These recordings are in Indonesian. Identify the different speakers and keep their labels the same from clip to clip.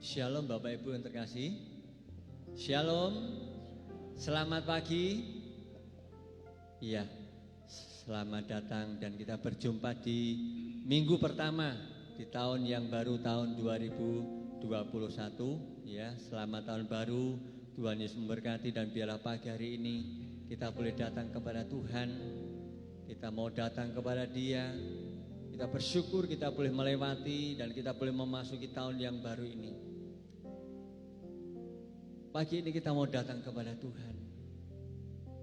Speaker 1: Shalom Bapak Ibu yang terkasih. Shalom. Selamat pagi. Iya, selamat datang dan kita berjumpa di minggu pertama di tahun yang baru, tahun 2021. Ya, selamat tahun baru. Tuhan Yesus memberkati dan biarlah pagi hari ini kita boleh datang kepada Tuhan. Kita mau datang kepada Dia. Kita bersyukur kita boleh melewati dan kita boleh memasuki tahun yang baru ini. Pagi ini kita mau datang kepada Tuhan.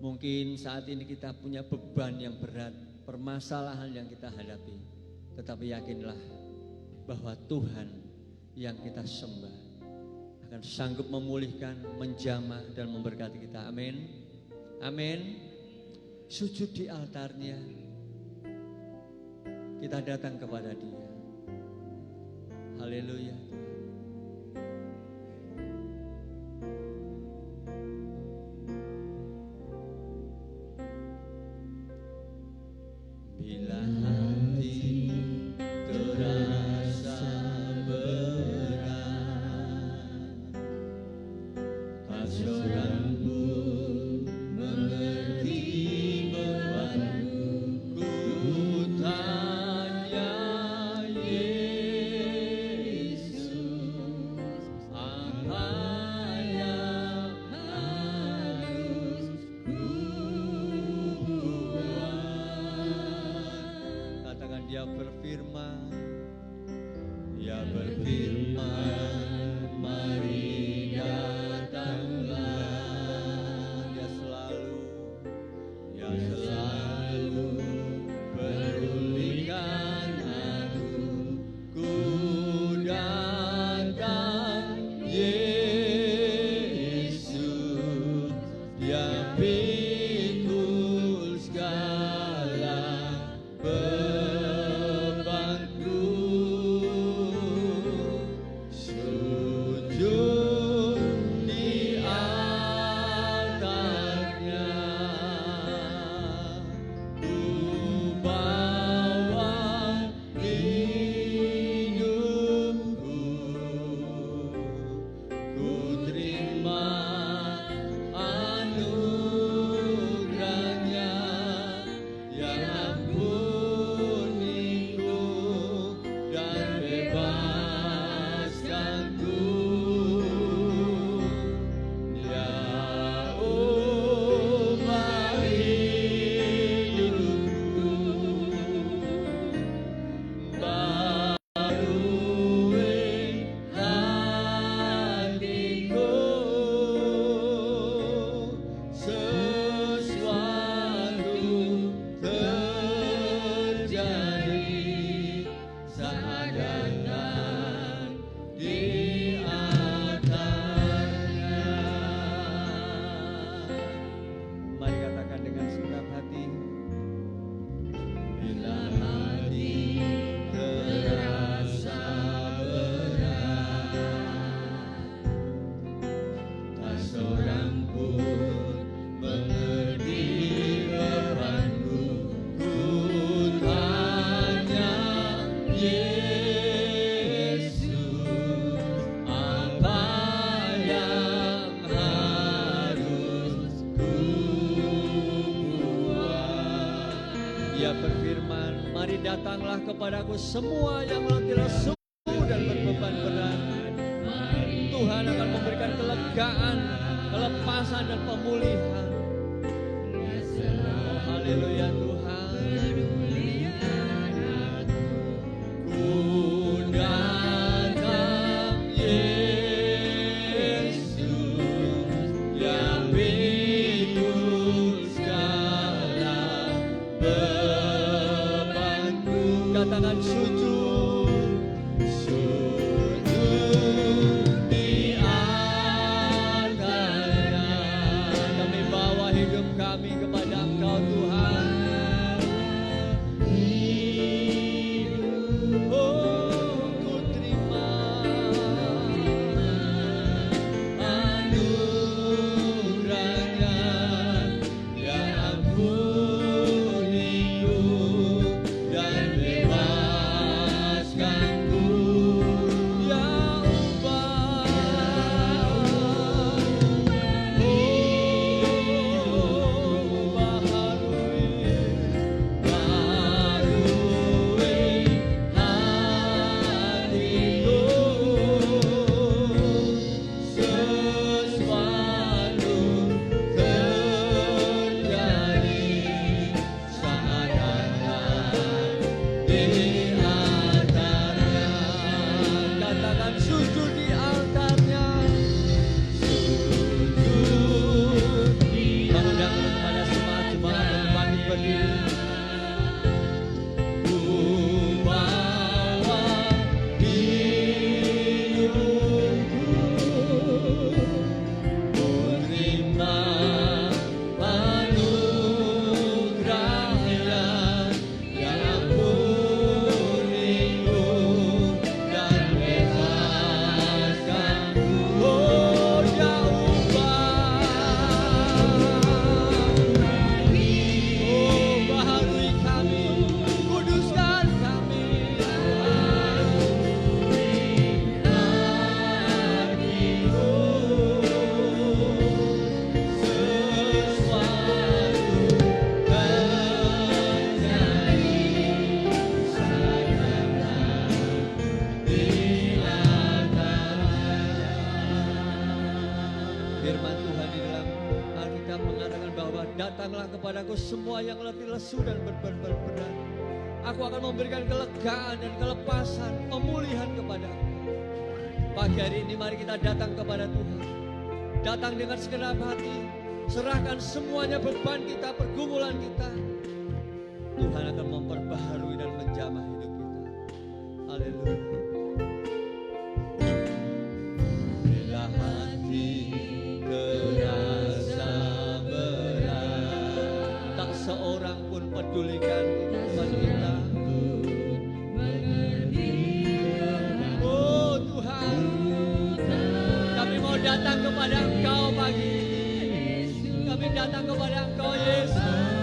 Speaker 1: Mungkin saat ini kita punya beban yang berat, permasalahan yang kita hadapi. Tetapi yakinlah bahwa Tuhan yang kita sembah akan sanggup memulihkan, menjamah dan memberkati kita. Amin. Amin. Sujud di altarnya. Kita datang kepada Dia. Haleluya. Bila hati terasa berat, tak seorang pun mengerti bebanku. Ku tanya Yesus, apa yang harus ku buat? Katakan, Dia berfirman, Dia berfirman, mari datanglah. Dia selalu pedulikan aku. Ku datang Yesus, Dia pikul segala bebanku. Sujud di altarnya, ku bawa hidupku. Ku terima anugerahnya yang ampuniku dan bebaskanku. Dia ubah hidupku, barui hatiku. Sesuatu terjadi saat datang di altarnya. Mari katakan dengan segenap hati. Bila hati terasa berat, tak seorang pun mengerti bebanku. Ku tanya Yesus, apa yang harus ku buat? Dia berfirman, mari datanglah kepadaku semua yang letih lesu dan berbeban berat. Tuhan akan memberikan kelegaan, kelepasan dan pemulihan. Oh, haleluya Tuhan. Ku datang Yesus, yang pikul segala bebanku. Katakan sujud, sujud di altarnya. Kami bawa hidup kami kepada Engkau Tuhan. Oh, ku terima anugerahnya yang ampuniku dan bebaskanku. aku semua yang letih lesu dan berbeban berat. Aku akan memberikan kelegaan dan kelepasan, pemulihan kepada Engkau. Pagi hari ini mari kita datang kepada Tuhan. Datang dengan segenap hati, serahkan semuanya beban kita, pergumulan kita. Tuhan akan memperbaharui dan menjamah hidup kita. Haleluya. Bila hati terasa berat, tak seorang pun pedulikan kehidupan kita. Oh Tuhan, kami mau datang kepada Engkau pagi ini. Kami datang kepada Engkau Yesus.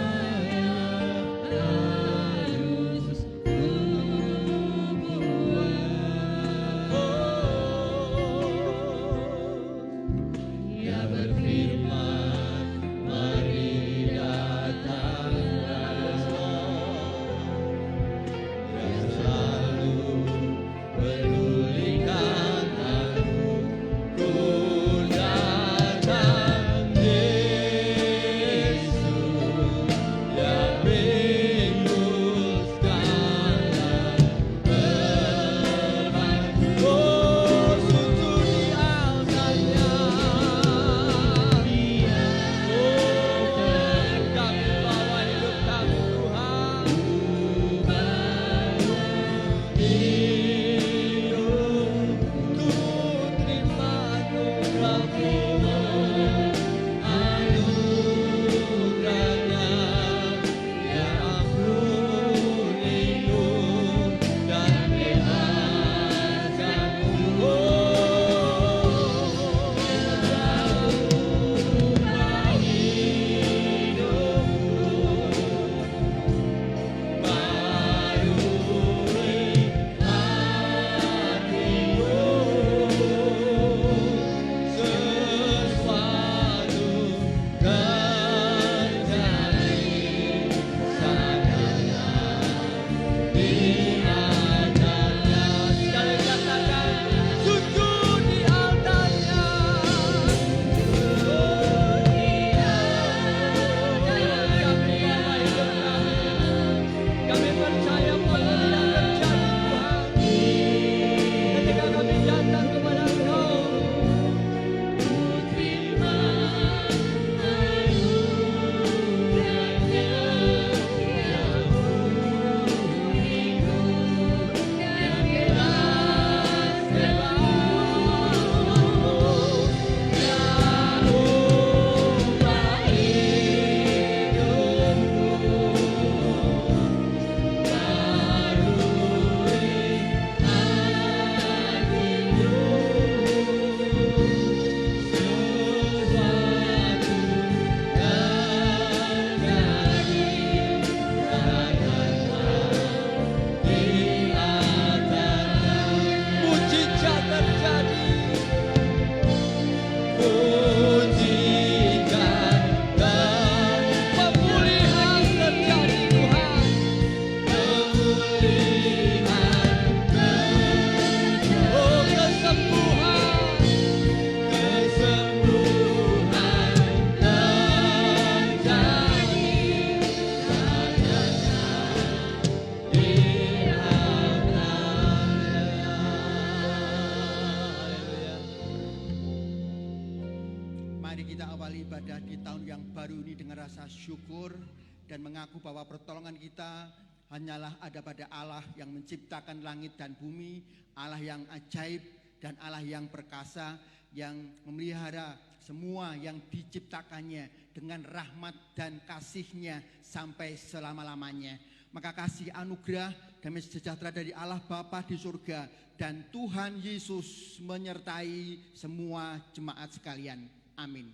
Speaker 2: syukur dan mengaku bahwa pertolongan kita hanyalah ada pada Allah yang menciptakan langit dan bumi, Allah yang ajaib dan Allah yang perkasa, yang memelihara semua yang diciptakannya dengan rahmat dan kasih-Nya sampai selama-lamanya. Maka kasih anugerah damai sejahtera dari Allah Bapa di surga dan Tuhan Yesus menyertai semua jemaat sekalian. Amin.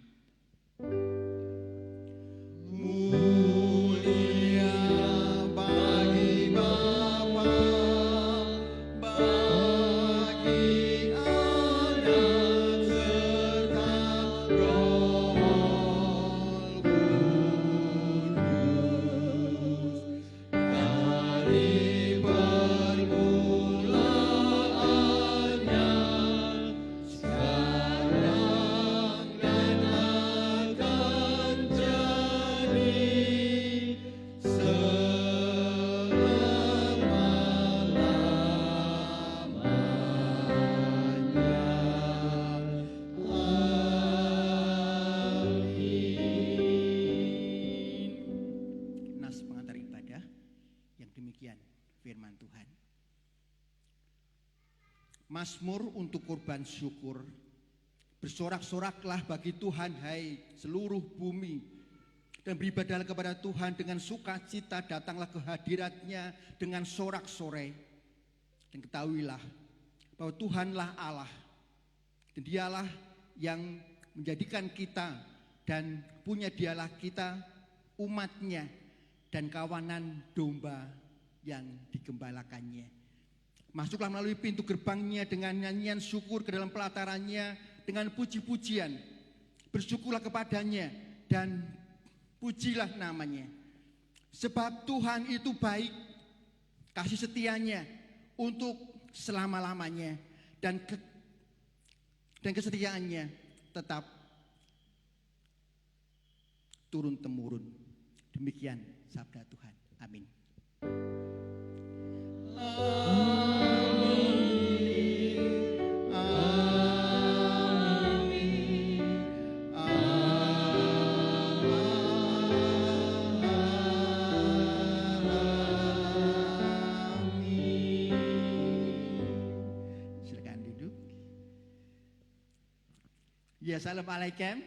Speaker 2: Mulia bagi Bapa, bagi Anak serta Roh Kudus, dari permulaannya, sekarang dan akan jadi firman Tuhan. Mazmur untuk korban syukur. Bersorak-soraklah bagi Tuhan hai seluruh bumi, dan beribadahlah kepada Tuhan dengan sukacita, datanglah ke hadirat-Nya dengan sorak-sorai. Dan ketahuilah bahwa Tuhanlah Allah, dan Dialah yang menjadikan kita, dan punya Dialah kita, umat-Nya, dan kawanan domba yang digembalakannya. Masuklah melalui pintu gerbang-Nya dengan nyanyian syukur, ke dalam pelataran-Nya dengan puji-pujian. Bersyukurlah kepada-Nya dan pujilah nama-Nya. Sebab Tuhan itu baik, kasih setia-Nya untuk selama-lamanya, dan kesetiaan-Nya tetap turun-temurun. Demikian sabda Tuhan. Amin. Ya, assalamualaikum.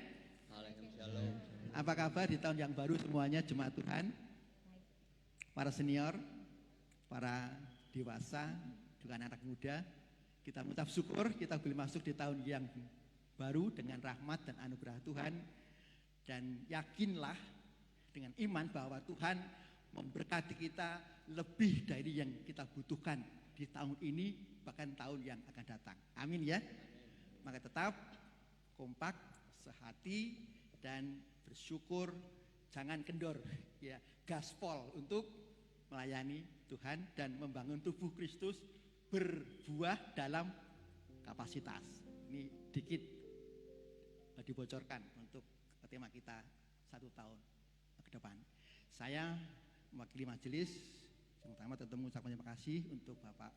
Speaker 1: Waalaikumsalam.
Speaker 2: Apa kabar di tahun yang baru semuanya, jemaat Tuhan, para senior, para dewasa, juga anak muda. Kita mengucap syukur kita boleh masuk di tahun yang baru dengan rahmat dan anugerah Tuhan. Dan yakinlah dengan iman bahwa Tuhan memberkati kita lebih dari yang kita butuhkan di tahun ini, bahkan tahun yang akan datang. Amin ya. Maka tetap kompak, sehati, dan bersyukur, jangan kendor, ya, gaspol untuk melayani Tuhan dan membangun tubuh Kristus berbuah dalam kapasitas. Ini dikit dibocorkan untuk tema kita 1 tahun ke depan. Saya mewakili majelis, yang pertama tentu mengucapkan terima kasih untuk Bapak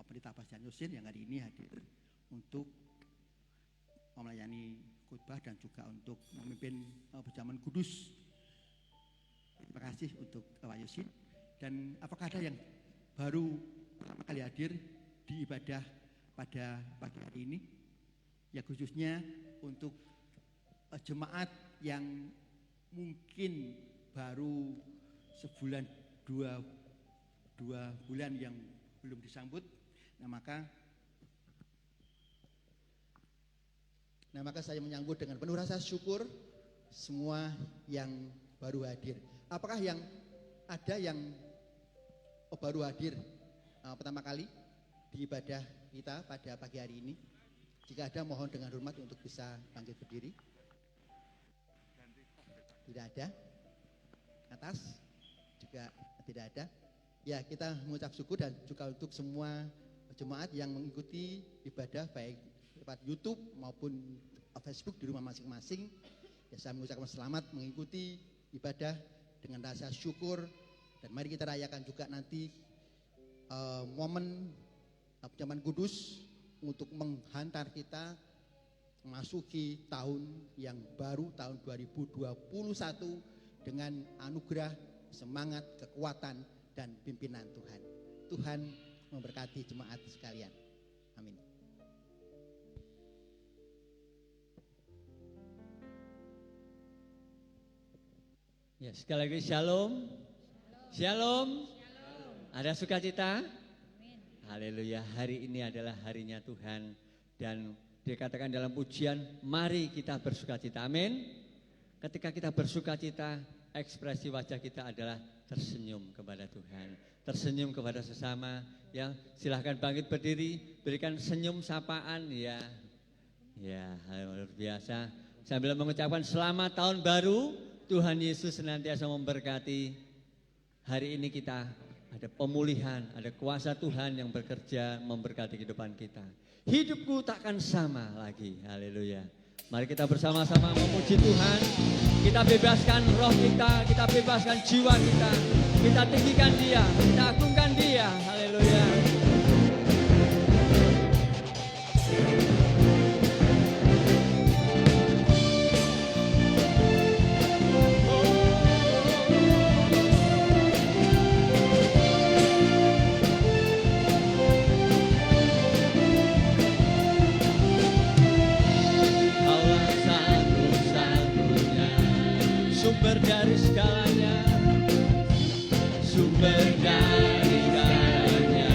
Speaker 2: Pendeta Bastian Yusin yang hari ini hadir untuk melayani khotbah dan juga untuk memimpin berjamaah kudus. Terima kasih untuk Pak Yusin. Dan apakah ada yang baru pertama kali hadir di ibadah pada pagi hari ini? Ya, khususnya untuk jemaat yang mungkin baru sebulan dua bulan yang belum disambut. Nah maka saya menyambut dengan penuh rasa syukur semua yang baru hadir. Apakah yang ada yang baru hadir pertama kali di ibadah kita pada pagi hari ini? Jika ada, mohon dengan hormat untuk bisa bangkit berdiri. Tidak ada. Atas juga tidak ada. Ya, kita mengucap syukur dan juga untuk semua jemaat yang mengikuti ibadah baik lewat YouTube maupun Facebook di rumah masing-masing. Ya, saya mengucapkan selamat mengikuti ibadah dengan rasa syukur, dan mari kita rayakan juga nanti momen perjamuan kudus untuk menghantar kita memasuki tahun yang baru, tahun 2021 dengan anugerah, semangat, kekuatan, dan pimpinan Tuhan. Tuhan memberkati jemaat sekalian. Amin.
Speaker 1: Ya, sekali lagi shalom. Shalom. Ada sukacita? Haleluya. Hari ini adalah harinya Tuhan, dan dikatakan dalam pujian, mari kita bersukacita. Amin. Ketika kita bersukacita, ekspresi wajah kita adalah tersenyum kepada Tuhan, tersenyum kepada sesama. Ya, silahkan bangkit berdiri, berikan senyum sapaan. Ya, luar biasa. Sambil mengucapkan selamat tahun baru. Tuhan Yesus senantiasa memberkati. Hari ini kita ada pemulihan, ada kuasa Tuhan yang bekerja memberkati kehidupan kita. Hidupku takkan sama lagi. Haleluya. Mari kita bersama-sama memuji Tuhan. Kita bebaskan roh kita bebaskan jiwa kita tinggikan Dia, kita agungkan Dia. Haleluya. berdari karena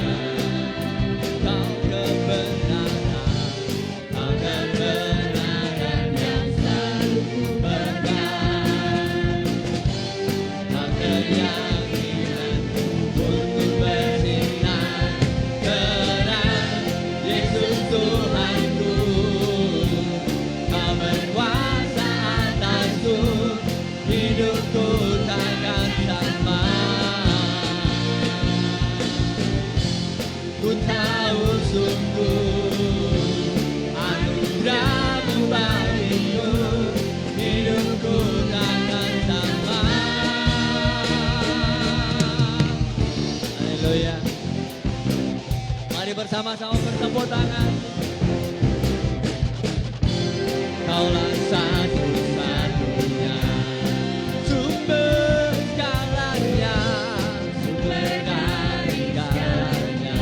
Speaker 1: Kau kebenaran, Kau kebenaran yang selalu berkat. Kau keyakinan untuk bersinar terang, Yesus Tuhanku. Kau berkuasa atasku, hidupku takkan sama. Ku tahu sungguh anugerah-Mu bagiku, hidupku takkan sama. Haleluya. Mari bersama-sama bertepuk tangan. Kaulah satu-satunya sumber segalanya, sumber dari segalanya.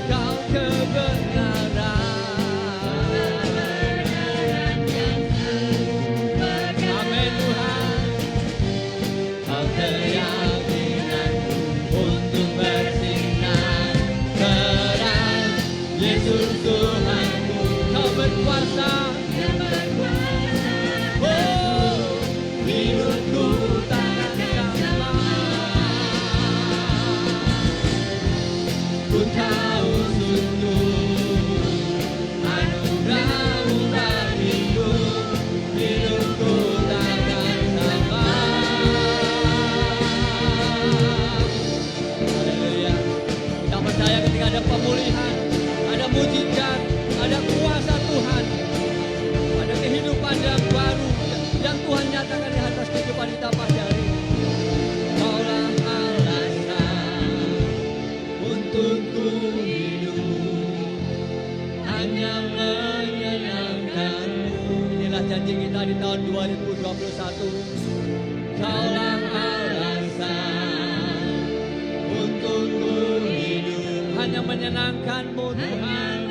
Speaker 1: Kau kebenaran yang selalu. Amin Tuhan. Kau keyakinan untuk bersinar terang, Yesus Tuhanku. Kau berkuasa, oh, hidupku takkan sama. Ku tahu sungguh anugerah-Mu bagiku, hidupku takkan sama. Haleluya. Kita percaya ketika ada pemulihan, ada mujizat, ada kuasa Tuhan, ada kehidupan yang baru yang Tuhan nyatakan di atas kehidupan kita pada hari ini. Kaulah alasan untukku hidup, hanya menyenangkan-Mu. Inilah janji kita di tahun 2021. Kaulah alasan untukku hidup, hanya menyenangkan-Mu Tuhan.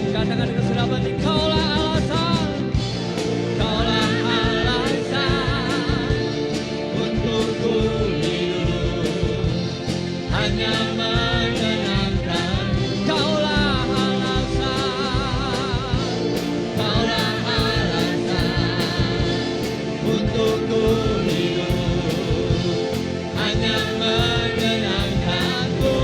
Speaker 1: Katakan keserapan ini, Kaulah alasan, Kaulah alasan untukku hidup, hanya menyenangkan. Kaulah alasan, Kaulah alasan untukku hidup, hanya menyenangkan-Mu.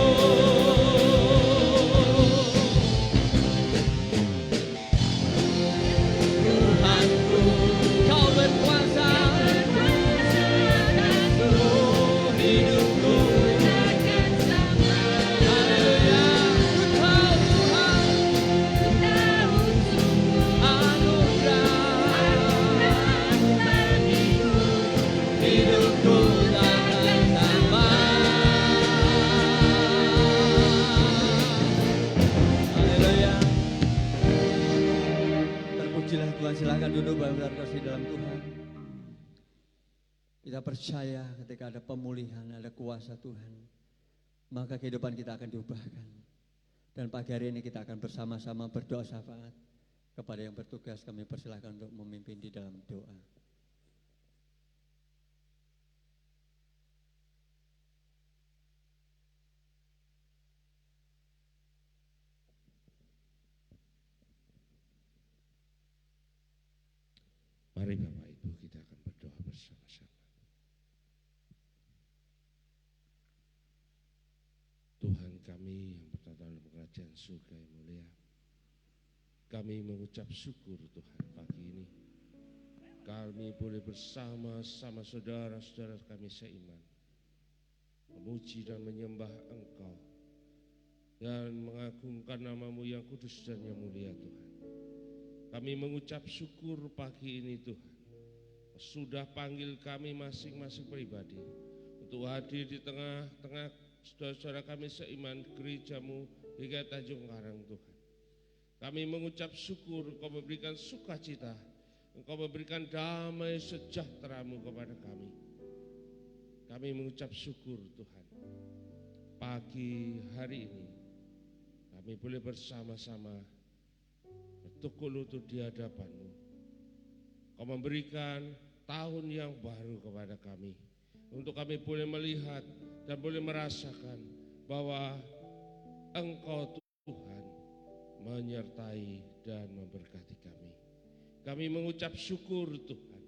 Speaker 1: Tuhanku, Kau berkuasa, oh, hidupku takkan sama. Haleluya. Ku tahu Tuhan, anugerah bagiku, hidupku takkan sama. Haleluya. Terpujilah Tuhan. Silakan duduk Bapak kasih dalam Tuhan. Kita percaya ketika ada pemulihan, ada kuasa Tuhan, maka kehidupan kita akan diubahkan. Dan pagi hari ini kita akan bersama-sama berdoa syafaat. Kepada yang bertugas kami persilakan untuk memimpin di dalam doa.
Speaker 3: Mari Bapak Ibu kita akan berdoa bersama-sama. Tuhan kami yang bertata dalam kerajaan surga yang mulia, kami mengucap syukur Tuhan pagi ini. Kami boleh bersama-sama saudara-saudara kami seiman, memuji dan menyembah Engkau, dan mengagungkan nama-Mu yang kudus dan yang mulia Tuhan. Kami mengucap syukur pagi ini Tuhan, sudah panggil kami masing-masing pribadi untuk hadir di tengah-tengah saudara-saudara kami seiman gereja-Mu hingga Tanjung Karang Tuhan. Kami mengucap syukur Engkau memberikan sukacita, Engkau memberikan damai sejahtera-Mu kepada kami. Kami mengucap syukur Tuhan, pagi hari ini kami boleh bersama-sama bertukuk lutut di hadapan-Mu. Kau memberikan tahun yang baru kepada kami. untuk kami boleh melihat dan boleh merasakan bahwa Engkau Tuhan menyertai dan memberkati kami. Kami mengucap syukur Tuhan.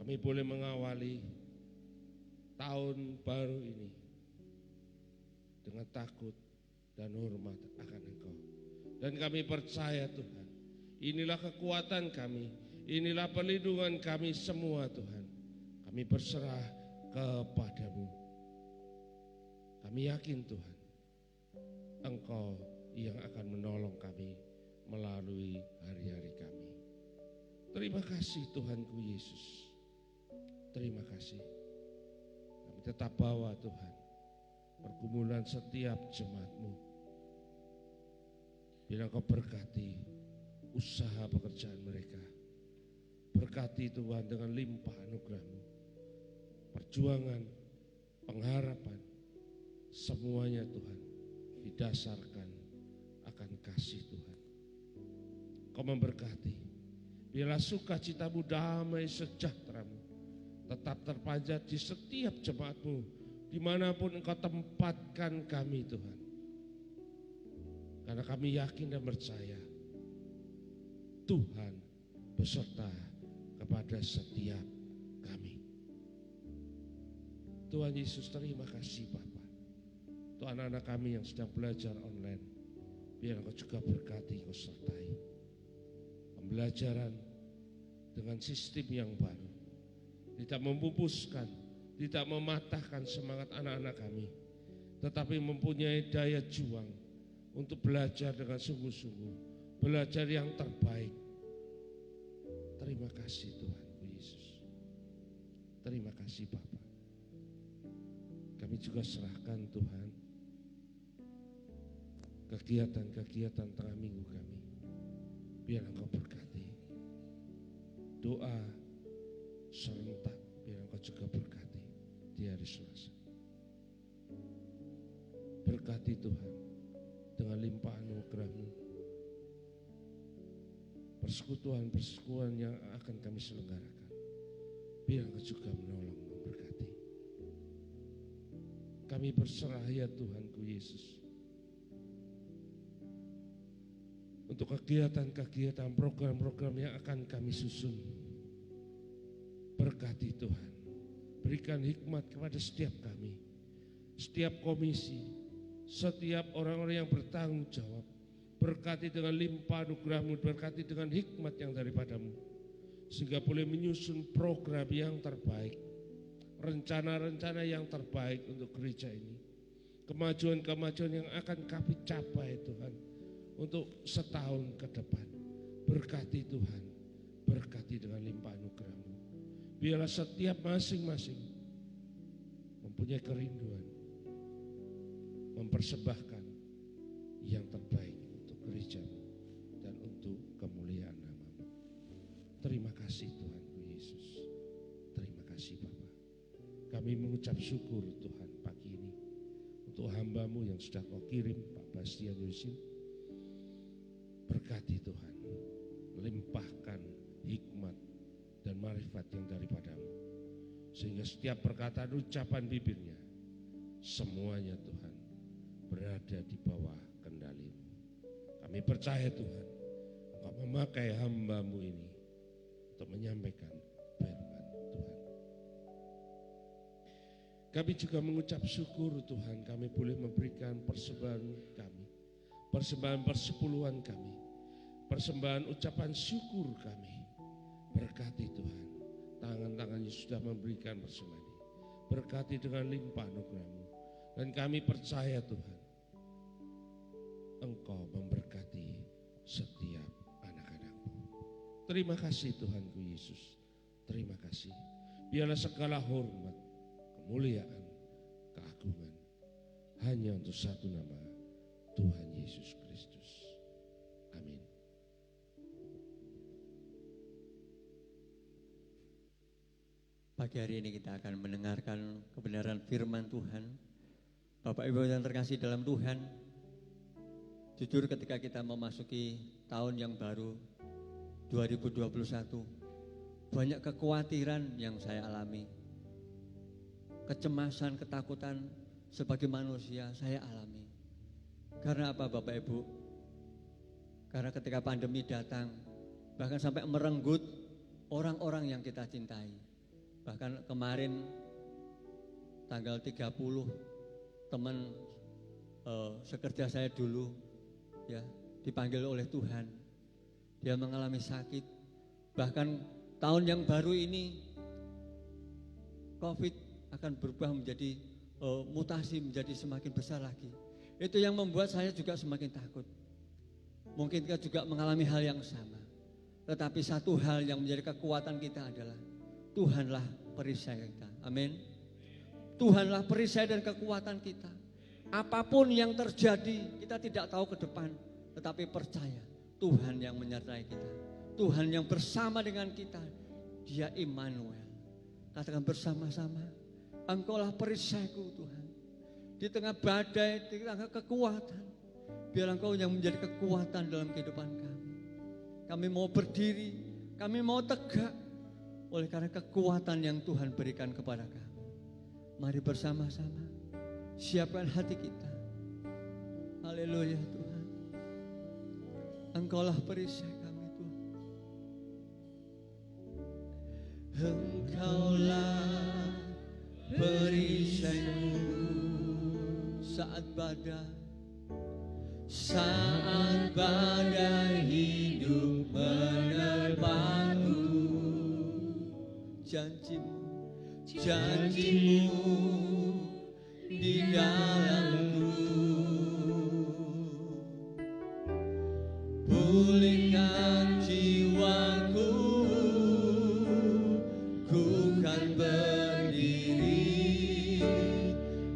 Speaker 3: Kami boleh mengawali tahun baru ini dengan takut dan hormat akan Engkau. Dan kami percaya Tuhan, inilah kekuatan kami, inilah perlindungan kami semua Tuhan. Kami berserah kepadamu. Kami yakin Tuhan, Engkau yang akan menolong kami melalui hari-hari kami. Terima kasih Tuhanku Yesus. Terima kasih. Kami tetap bawa Tuhan pergumulan setiap jemaat-Mu. Biar Engkau berkati usaha pekerjaan mereka. Berkati Tuhan dengan limpah anugerah-Mu. Perjuangan, pengharapan, semuanya Tuhan didasarkan akan kasih Tuhan. Kau memberkati, biarlah sukacita-Mu, damai sejahtera-Mu tetap terpanjat di setiap jemaat-Mu, dimanapun Engkau tempatkan kami Tuhan. Karena kami yakin dan percaya Tuhan beserta kepada setiap kami. Tuhan Yesus, terima kasih Bapa. Untuk anak-anak kami yang sedang belajar online, biar Engkau juga berkati, Engkau sertai. Pembelajaran dengan sistem yang baru, tidak memupuskan, tidak mematahkan semangat anak-anak kami, tetapi mempunyai daya juang untuk belajar dengan sungguh-sungguh, belajar yang terbaik. Terima kasih Tuhan Yesus. Terima kasih Bapa. Kami juga serahkan Tuhan kegiatan-kegiatan tengah minggu kami. Biar Engkau berkati. Doa serentak, biar Engkau juga berkati di hari Selasa. Berkati Tuhan dengan limpah anugerah-Mu. Persekutuan-persekutuan yang akan kami selenggarakan, biar Engkau juga menolong, memberkati. Kami berserah ya Tuhanku Yesus, untuk kegiatan-kegiatan, program-program yang akan kami susun. Berkati Tuhan, berikan hikmat kepada setiap kami, setiap komisi, setiap orang-orang yang bertanggung jawab. Berkati dengan limpah anugerah-Mu, berkati dengan hikmat yang daripada-Mu, sehingga boleh menyusun program yang terbaik, rencana-rencana yang terbaik untuk gereja ini. Kemajuan-kemajuan yang akan kami capai Tuhan, untuk setahun ke depan. Berkati Tuhan, berkati dengan limpah anugerah-Mu. Biarlah setiap masing-masing mempunyai kerinduan, mempersembahkan yang terbaik untuk gereja-Mu dan untuk kemuliaan nama-Mu. Terima kasih Tuhanku Yesus. Terima kasih Bapa. Kami mengucap syukur Tuhan pagi ini untuk hamba-Mu yang sudah Kau kirim, Pak Bastian Yusin. Berkati Tuhan, limpahkan hikmat dan marifat yang daripada-Mu, sehingga setiap perkataan ucapan bibirnya, semuanya Tuhan berada di bawah kendali-Mu. Kami percaya Tuhan, Engkau memakai hamba-Mu ini untuk menyampaikan firman Tuhan. Kami juga mengucap syukur Tuhan, kami boleh memberikan persembahan kami, persembahan persepuluhan kami, persembahan ucapan syukur kami. Berkati Tuhan, tangan-tangan yang sudah memberikan persembahan ini, berkati dengan limpah anugerah-Mu. Dan kami percaya Tuhan, Engkau memberkati setiap anak-anak-Mu. Terima kasih Tuhanku Yesus, terima kasih. Biarlah segala hormat, kemuliaan, keagungan hanya untuk satu nama, Tuhan Yesus Kristus. Amin.
Speaker 1: Pagi hari ini kita akan mendengarkan kebenaran firman Tuhan. Bapak Ibu yang terkasih dalam Tuhan, jujur ketika kita memasuki tahun yang baru 2021, banyak kekhawatiran yang saya alami. Kecemasan, ketakutan sebagai manusia saya alami. Karena apa Bapak Ibu? Karena ketika pandemi datang, bahkan sampai merenggut orang-orang yang kita cintai. Bahkan kemarin tanggal 30 teman sekerja saya dulu ya dipanggil oleh Tuhan. Dia mengalami sakit. Bahkan tahun yang baru ini COVID akan berubah menjadi mutasi, menjadi semakin besar lagi. Itu yang membuat saya juga semakin takut. Mungkin kita juga mengalami hal yang sama. Tetapi satu hal yang menjadi kekuatan kita adalah Tuhanlah perisai kita. Amin. Tuhanlah perisai dan kekuatan kita. Apapun yang terjadi, kita tidak tahu ke depan, tetapi percaya Tuhan yang menyertai kita. Tuhan yang bersama dengan kita. Dia Immanuel. Katakan bersama-sama, Engkaulah perisaiku Tuhan. Di tengah badai, di tengah kekuatan, biar Engkau yang menjadi kekuatan dalam kehidupan kami. Kami mau berdiri, kami mau tegak oleh karena kekuatan yang Tuhan berikan kepada kami. Mari bersama-sama siapkan hati kita. Haleluya Tuhan. Engkaulah perisai kami Tuhan. Engkaulah perisaiku saat badai hidup menerpaku. Janjimu di dalamku, pulihkan jiwaku, ku kan berdiri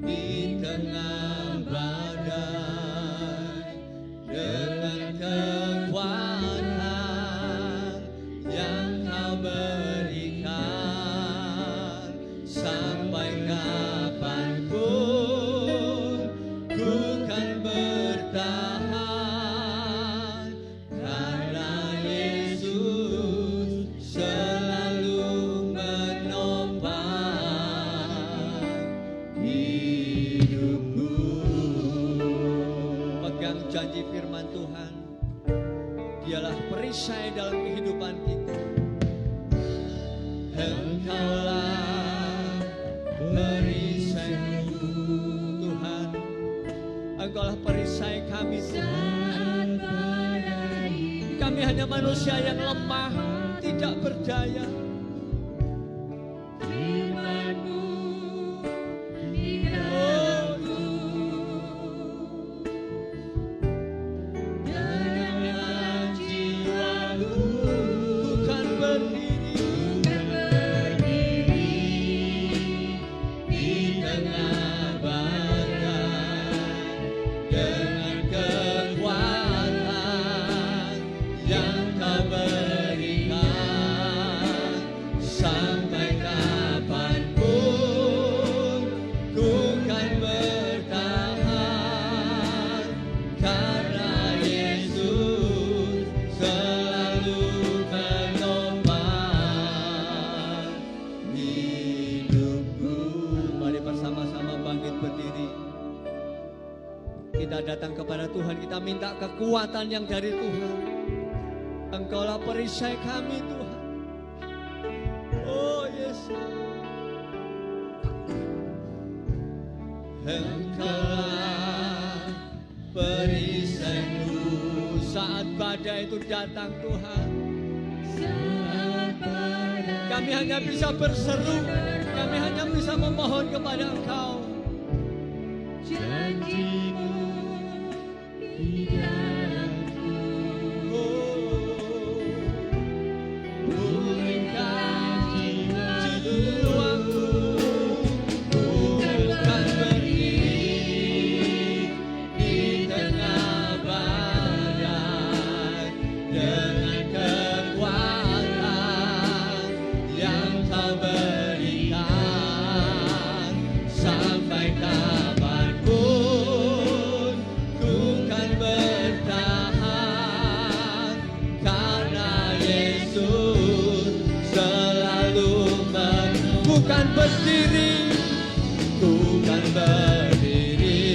Speaker 1: di tengah badai dengan kekuatan yang Kau berikan. Sampai kapanpun ku kan bertahan, karena Yesus selalu menopang hidupku. Pegang janji firman Tuhan, Dialah perisai dalam kehidupan kita. Engkaulah perisaiku Tuhan. Engkaulah perisai kami Tuhan. Kami hanya manusia yang lemah, tidak berdaya. Firman-Mu di dalamku, dengan jiwaku bukan berdiri di tengah badai dengan kekuatan yang Kau berikan. Sampai kapanpun ku kan bertahan, karena Yesus selalu menopang hidupku. Mari bersama-sama bangkit berdiri. Kita datang kepada Tuhan, kita minta kekuatan yang dari Tuhan. Engkaulah perisai kami Tuhan. Oh Yesus. Engkaulah perisaiku saat badai itu datang Tuhan. Kami hanya bisa berseru, kami hanya bisa memohon kepada Engkau. Janji-Mu di dalamku, pulihkan jiwaku, bukan berdiri di tengah badai dengan kekuatan yang Kau berikan. Sampai kapanpun ku kan bertahan, karena Yesus ku kan berdiri, ku kan berdiri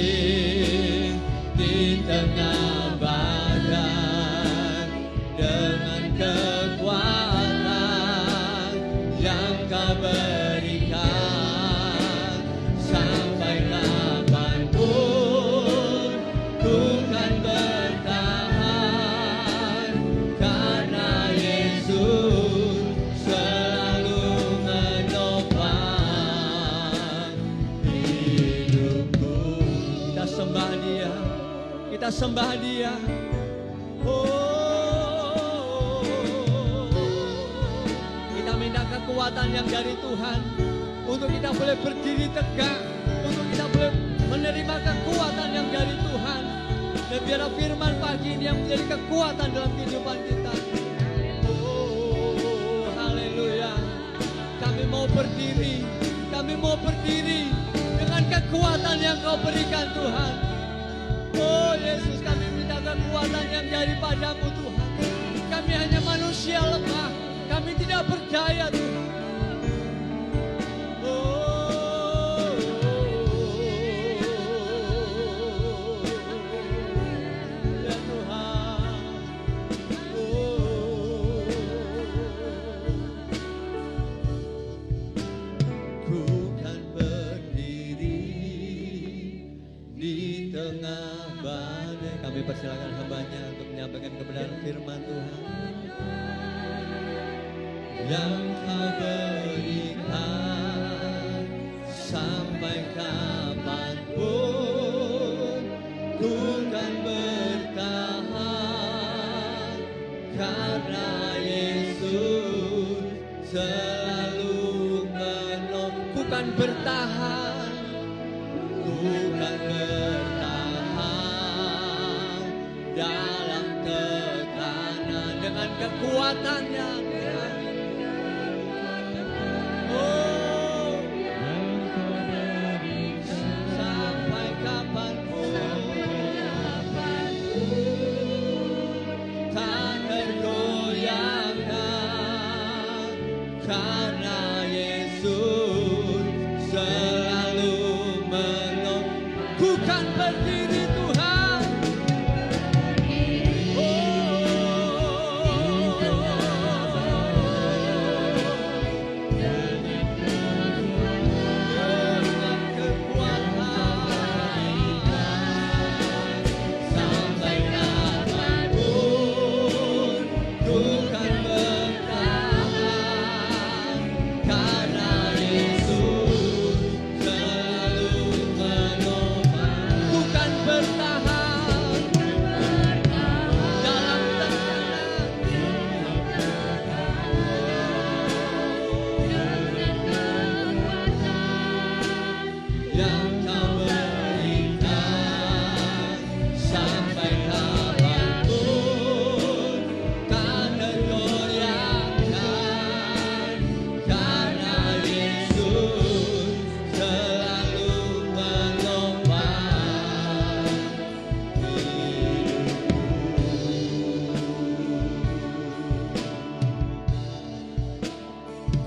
Speaker 1: di tengah badai dengan kekuatan yang kau berikan. Sampai kapanpun ku kan bertahan, karena Yesus selalu menopang hidupku. Kita sembah Dia, kita sembah Dia. Oh, kita minta kekuatan yang dari Tuhan untuk kita boleh berdiri tegak, untuk kita boleh menerima kekuatan yang dari Tuhan. Dan biar firman pagi ini yang menjadi kekuatan dalam kehidupan kita. Oh, haleluya. Kami mau berdiri, kami mau berdiri dengan kekuatan yang Kau berikan Tuhan. Oh Yesus, kami minta kekuatan yang daripadamu Tuhan. Kami hanya manusia lemah, kami tidak berdaya Tuhan. Oh, ya Tuhan. Oh, ku kan berdiri di tengah badai. Kami persilakan hambanya untuk menyampaikan kebenaran firman Tuhan yang Kau berikan. Sampai kapanpun ku kan bertahan, karena Yesus selalu menolong. Ku kan bertahan, ku kan bertahan dalam tekanan dengan kekuatannya. Oh, sampai kapanpun tak tergoyahkan, karena Yesus selalu menolong. Ku kan berdiri Tuhan.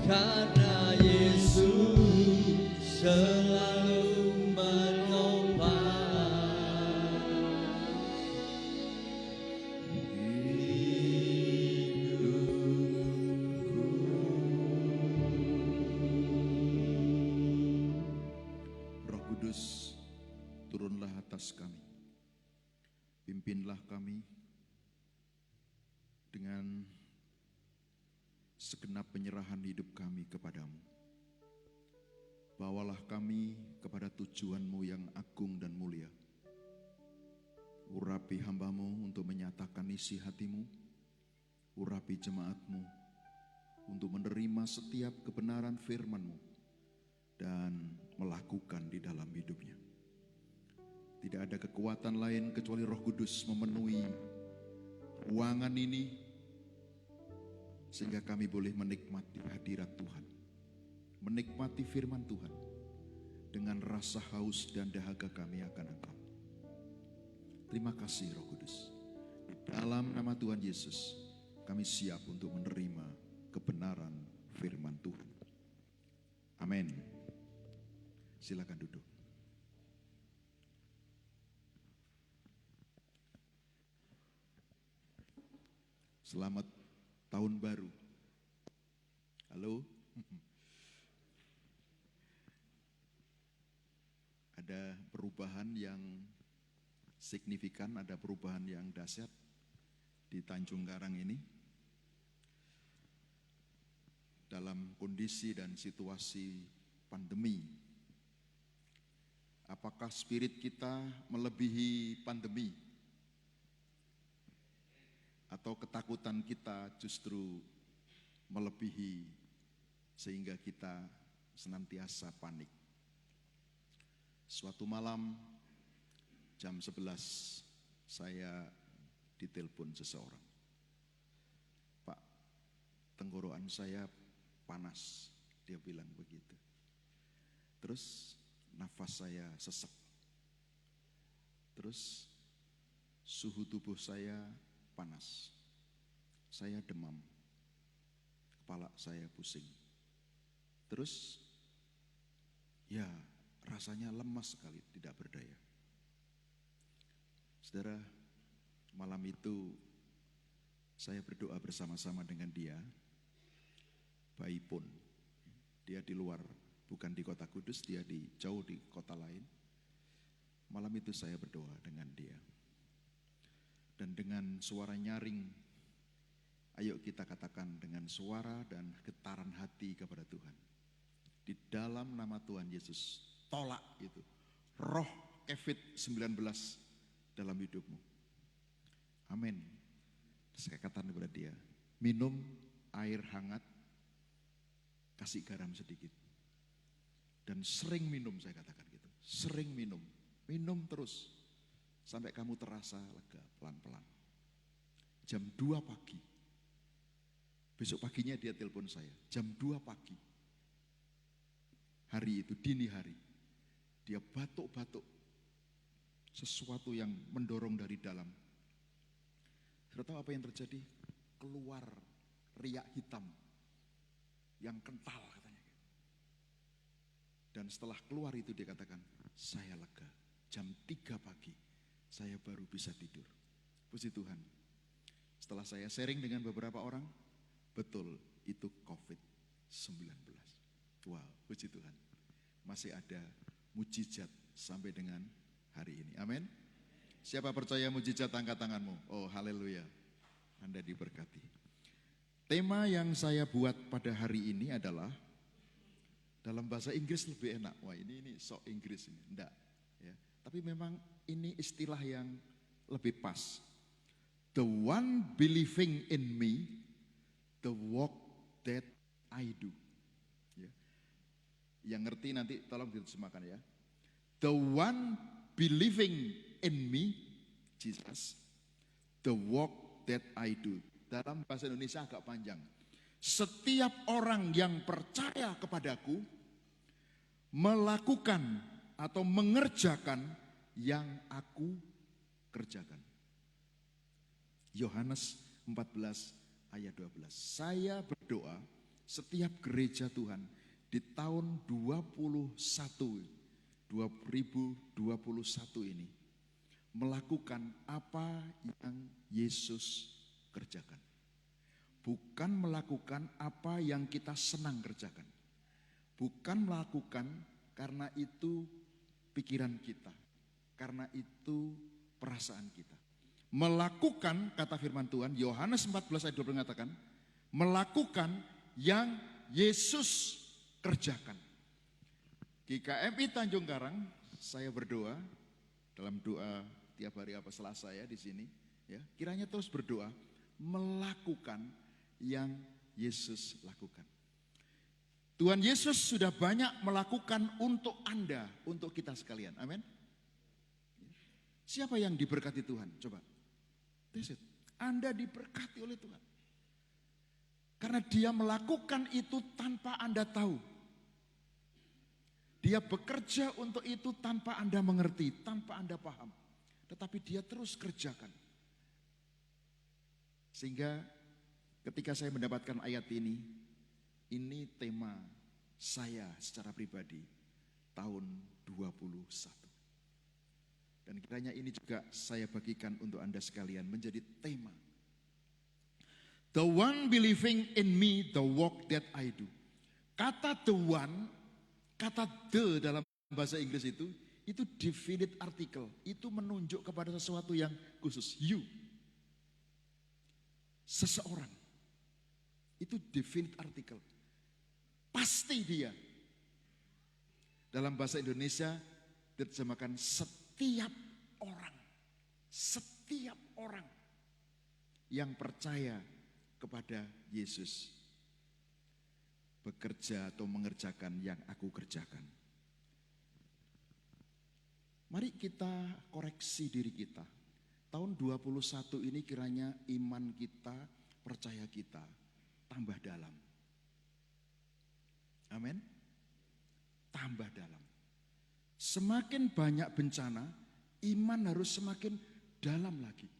Speaker 1: Karena Yesus selalu menopang hidupku.
Speaker 4: Roh Kudus, turunlah atas kami. Pimpinlah kami dengan segenap penyerahan hidup kami kepadamu. Bawalah kami kepada tujuanmu yang agung dan mulia. Urapi hambamu untuk menyatakan isi hatimu. Urapi jemaatmu untuk menerima setiap kebenaran firman-Mu dan melakukan di dalam hidupnya. Tidak ada kekuatan lain kecuali Roh Kudus memenuhi ruangan ini, sehingga kami boleh menikmati hadirat Tuhan, menikmati firman Tuhan dengan rasa haus dan dahaga kami akan Engkau. Terima kasih Roh Kudus. Di dalam nama Tuhan Yesus, kami siap untuk menerima kebenaran firman Tuhan. Amin. Silakan duduk. Selamat tahun baru. Halo. Ada perubahan yang signifikan, ada perubahan yang dahsyat di Tanjung Karang ini. Dalam kondisi dan situasi pandemi, apakah spirit kita melebihi pandemi? Atau ketakutan kita justru melebihi sehingga kita senantiasa panik? Suatu malam jam 11 saya ditelepon seseorang. Pak, tenggorokan saya panas, dia bilang begitu. Terus nafas saya sesak. Terus suhu tubuh saya panas. Saya demam. Kepala saya pusing. Terus ya rasanya lemas sekali, tidak berdaya. Saudara, malam itu saya berdoa bersama-sama dengan dia. Bayi pun, dia di luar, bukan di kota Kudus, dia jauh di kota lain. Malam itu saya berdoa dengan dia. Dan dengan suara nyaring, ayo kita katakan dengan suara dan getaran hati kepada Tuhan. Di dalam nama Tuhan Yesus, tolak itu roh COVID-19 dalam hidupmu. Amin. Saya katakan kepada dia, minum air hangat, kasih garam sedikit. Dan sering minum, saya katakan gitu. Sering minum, minum terus. Sampai kamu terasa lega pelan-pelan. Jam 2 pagi. Besok paginya dia telepon saya, jam 2 pagi. Hari itu, dini hari. Dia batuk-batuk. Sesuatu yang mendorong dari dalam. Saudara tahu apa yang terjadi? Keluar riak hitam yang kental katanya. Dan setelah keluar itu dia katakan, saya lega. Jam 3 pagi saya baru bisa tidur. Puji Tuhan. Setelah saya sharing dengan beberapa orang, betul itu COVID-19. Wow, puji Tuhan. Masih ada mujizat sampai dengan hari ini. Amin. Siapa percaya mujizat, angkat tanganmu. Oh, haleluya. Anda diberkati. Tema yang saya buat pada hari ini adalah dalam bahasa Inggris lebih enak. Wah, ini sok Inggris ini. Enggak, ya. Tapi memang ini istilah yang lebih pas. The one believing in me, the work that I do. Ya. Yang ngerti nanti tolong diterjemahkan ya. The one believing in me, Jesus, the work that I do. Dalam bahasa Indonesia agak panjang. Setiap orang yang percaya kepadaku melakukan atau mengerjakan yang aku kerjakan. Yohanes 14 ayat 12. Saya berdoa setiap gereja Tuhan di tahun 2021 ini melakukan apa yang Yesus kerjakan. Bukan melakukan apa yang kita senang kerjakan. Bukan melakukan karena itu pikiran kita. Karena itu perasaan kita. Melakukan, kata firman Tuhan, Yohanes 14 ayat 20 mengatakan, melakukan yang Yesus kerjakan. GKMI Tanjung Karang, saya berdoa dalam doa tiap hari apa Selasa ya di sini, ya. Kiranya terus berdoa melakukan yang Yesus lakukan. Tuhan Yesus sudah banyak melakukan untuk Anda, untuk kita sekalian. Amin. Siapa yang diberkati Tuhan? Coba. That's it. Anda diberkati oleh Tuhan. Karena dia melakukan itu tanpa Anda tahu. Dia bekerja untuk itu tanpa Anda mengerti, tanpa Anda paham. Tetapi dia terus kerjakan. Sehingga ketika saya mendapatkan ayat ini tema saya secara pribadi. tahun 21. Dan kiranya ini juga saya bagikan untuk Anda sekalian menjadi tema. The one believing in me, the work that I do. Kata the one, kata the dalam bahasa Inggris itu definite article. Itu menunjuk kepada sesuatu yang khusus. You. Seseorang. Itu definite article. Pasti dia. Dalam bahasa Indonesia diterjemahkan setiap orang. Setiap orang yang percaya kepada Yesus bekerja atau mengerjakan yang aku kerjakan. Mari kita koreksi diri kita. Tahun 21 ini kiranya iman kita, percaya kita tambah dalam. Amin. Tambah dalam. Semakin banyak bencana, iman harus semakin dalam lagi.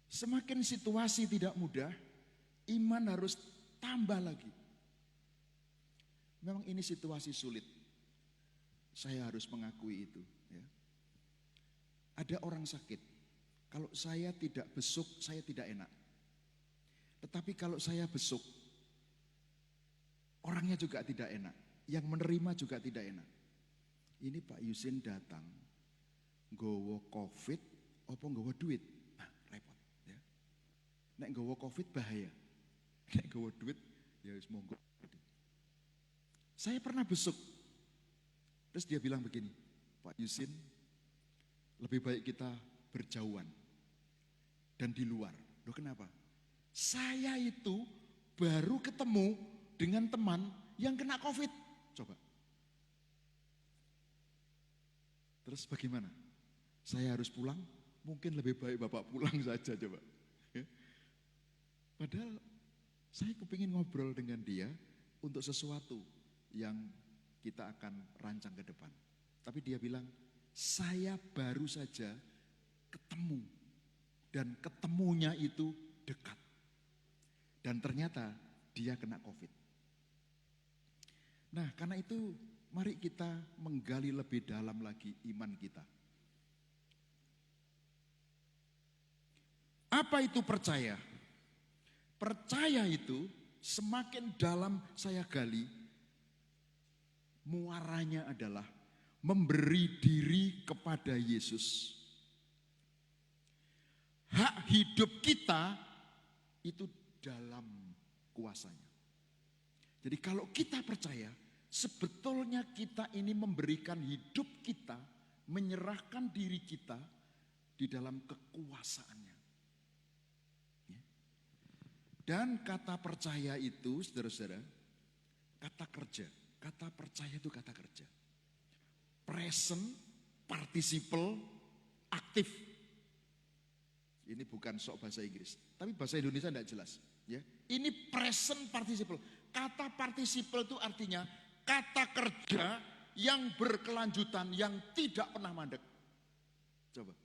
Speaker 4: Semakin situasi tidak mudah, iman harus tambah lagi. Memang ini situasi sulit. Saya harus mengakui itu. Ya. Ada orang sakit. Kalau saya tidak besuk, saya tidak enak. Tetapi kalau saya besuk, orangnya juga tidak enak. Yang menerima juga tidak enak. Ini Pak Yusin datang, nggawa COVID, apa nggawa duit? Nah, repot. Ya. Nek nggawa COVID bahaya. Nek nggawa duit, ya wis monggo. Saya pernah besuk. Terus dia bilang begini, Pak Yusin, lebih baik kita berjauhan dan di luar. Loh kenapa? Saya itu baru ketemu dengan teman yang kena COVID. Coba. Terus bagaimana? Saya harus pulang? Mungkin lebih baik Bapak pulang saja coba. Ya. Padahal saya kepingin ngobrol dengan dia untuk sesuatu yang kita akan rancang ke depan. Tapi dia bilang, saya baru saja ketemu. Dan ketemunya itu dekat. Dan ternyata dia kena COVID. Nah, karena itu mari kita menggali lebih dalam lagi iman kita. Apa itu percaya? Percaya itu semakin dalam saya gali, muaranya adalah memberi diri kepada Yesus. Hak hidup kita itu dalam kuasanya. Jadi kalau kita percaya, sebetulnya kita ini memberikan hidup kita, menyerahkan diri kita di dalam kekuasaannya. Dan kata percaya itu, saudara-saudara, kata kerja. Kata percaya itu kata kerja. Present, participle, aktif. Ini bukan sok bahasa Inggris, tapi bahasa Indonesia tidak jelas. Ya, ini present participle. Kata participle itu artinya kata kerja yang berkelanjutan, yang tidak pernah mandek. Coba.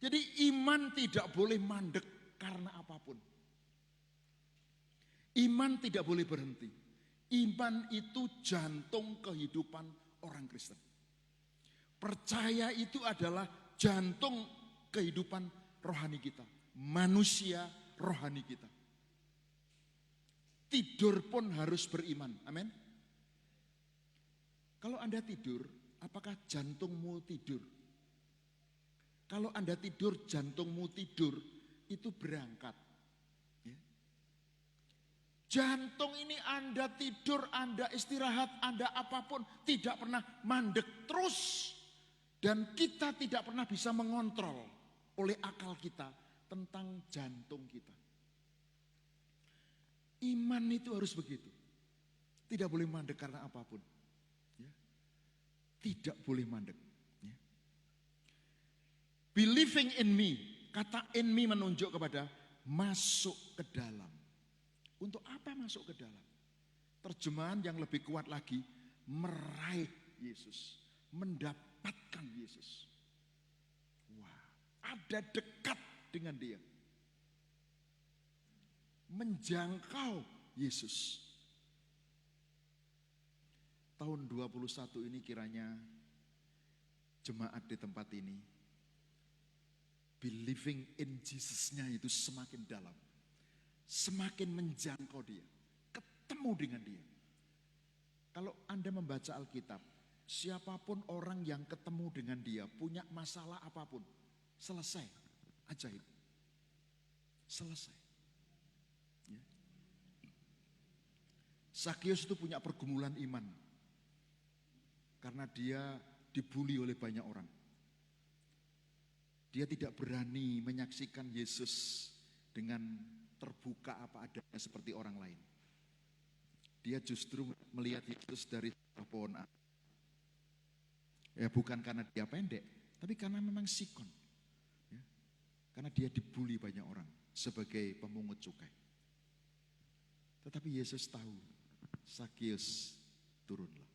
Speaker 4: Jadi iman tidak boleh mandek karena apapun. Iman tidak boleh berhenti. Iman itu jantung kehidupan orang Kristen. Percaya itu adalah jantung kehidupan rohani kita. Manusia rohani kita. Tidur pun harus beriman. Amin. Kalau Anda tidur, apakah jantungmu tidur? Kalau Anda tidur, jantungmu tidur, itu berangkat. Jantung ini Anda tidur, Anda istirahat, Anda apapun tidak pernah mandek terus. Dan kita tidak pernah bisa mengontrol oleh akal kita tentang jantung kita. Iman itu harus begitu. Tidak boleh mandek karena apapun. Ya. Tidak boleh mandek. Ya. Believing in me, kata in me menunjuk kepada masuk ke dalam. Untuk apa masuk ke dalam? Terjemahan yang lebih kuat lagi, meraih Yesus, mendapatkan Yesus. Wah, ada dekat dengan dia. Menjangkau Yesus. tahun 21 ini kiranya jemaat di tempat ini believing in Jesus-nya itu semakin dalam, semakin menjangkau dia, ketemu dengan dia. Kalau Anda membaca Alkitab, siapapun orang yang ketemu dengan dia, punya masalah apapun, selesai, ajaib, selesai. Ya. Sakeus itu punya pergumulan iman, karena dia dibully oleh banyak orang. Dia tidak berani menyaksikan Yesus dengan terbuka apa adanya seperti orang lain. Dia justru melihat Yesus dari pohon ara. Ya bukan karena dia pendek, tapi karena memang sikon. Ya, karena dia dibully banyak orang sebagai pemungut cukai. Tetapi Yesus tahu, Sakeus turunlah.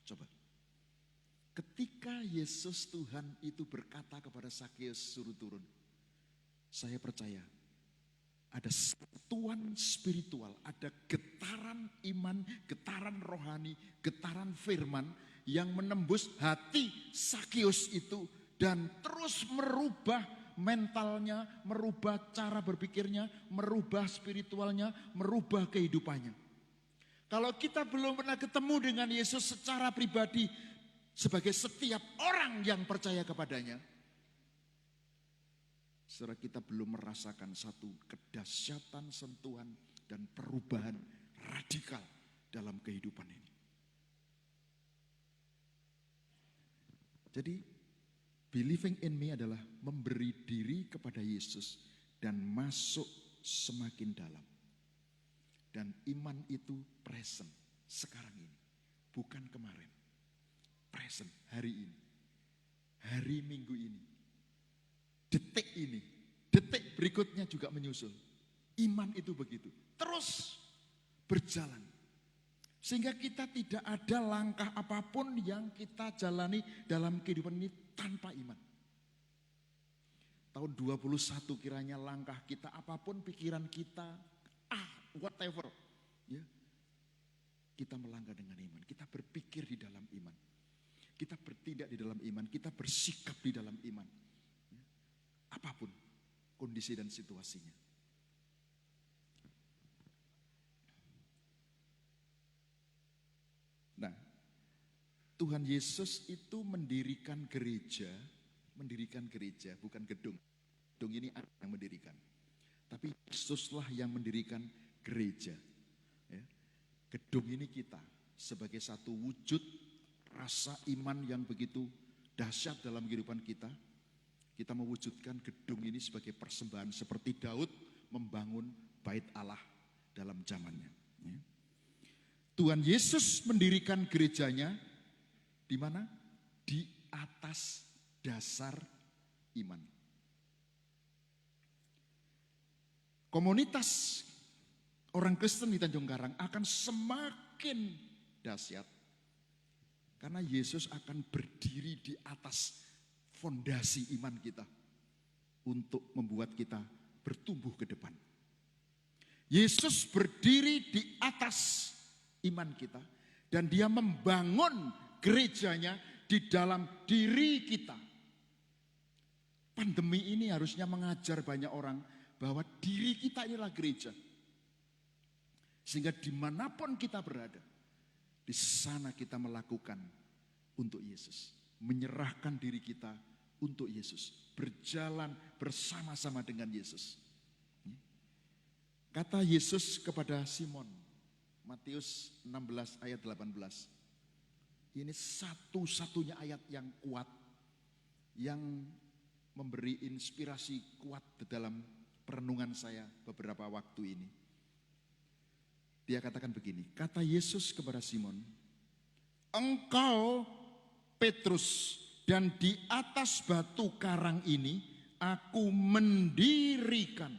Speaker 4: Coba. Ketika Yesus Tuhan itu berkata kepada Sakeus suruh turun, saya percaya ada sentuhan spiritual, ada getaran iman, getaran rohani, getaran firman yang menembus hati Sakeus itu dan terus merubah mentalnya, merubah cara berpikirnya, merubah spiritualnya, merubah kehidupannya. Kalau kita belum pernah ketemu dengan Yesus secara pribadi, sebagai setiap orang yang percaya kepadanya, saudara, kita belum merasakan satu kedahsyatan, sentuhan, dan perubahan radikal dalam kehidupan ini. Jadi, believing in me adalah memberi diri kepada Yesus dan masuk semakin dalam. Dan iman itu present sekarang ini, bukan kemarin. Present hari ini, hari Minggu ini, detik berikutnya juga menyusul. Iman itu begitu, terus berjalan. Sehingga kita tidak ada langkah apapun yang kita jalani dalam kehidupan ini tanpa iman. Tahun 21 kiranya langkah kita apapun, pikiran kita, whatever, ya, kita melangkah dengan iman, kita berpikir di dalam iman. Kita bertindak di dalam iman, kita bersikap di dalam iman. Apapun kondisi dan situasinya. Nah, Tuhan Yesus itu mendirikan gereja, bukan gedung. Gedung ini ada yang mendirikan. Tapi Yesuslah yang mendirikan gereja. Ya. Gedung ini kita sebagai satu wujud rasa iman yang begitu dahsyat dalam kehidupan kita. Kita mewujudkan gedung ini sebagai persembahan seperti Daud membangun bait Allah dalam zamannya. Ya. Tuhan Yesus mendirikan gerejanya di mana? Di atas dasar iman. Komunitas orang Kristen di Tanjung Karang akan semakin dahsyat karena Yesus akan berdiri di atas fondasi iman kita untuk membuat kita bertumbuh ke depan. Yesus berdiri di atas iman kita dan dia membangun gerejanya di dalam diri kita. Pandemi ini harusnya mengajar banyak orang bahwa diri kita inilah gereja. Sehingga dimanapun kita berada, di sana kita melakukan untuk Yesus. Menyerahkan diri kita untuk Yesus. Berjalan bersama-sama dengan Yesus. Kata Yesus kepada Simon, Matius 16 ayat 18. Ini satu-satunya ayat yang kuat, yang memberi inspirasi kuat dalam perenungan saya beberapa waktu ini. Dia katakan begini, kata Yesus kepada Simon, engkau Petrus dan di atas batu karang ini aku mendirikan.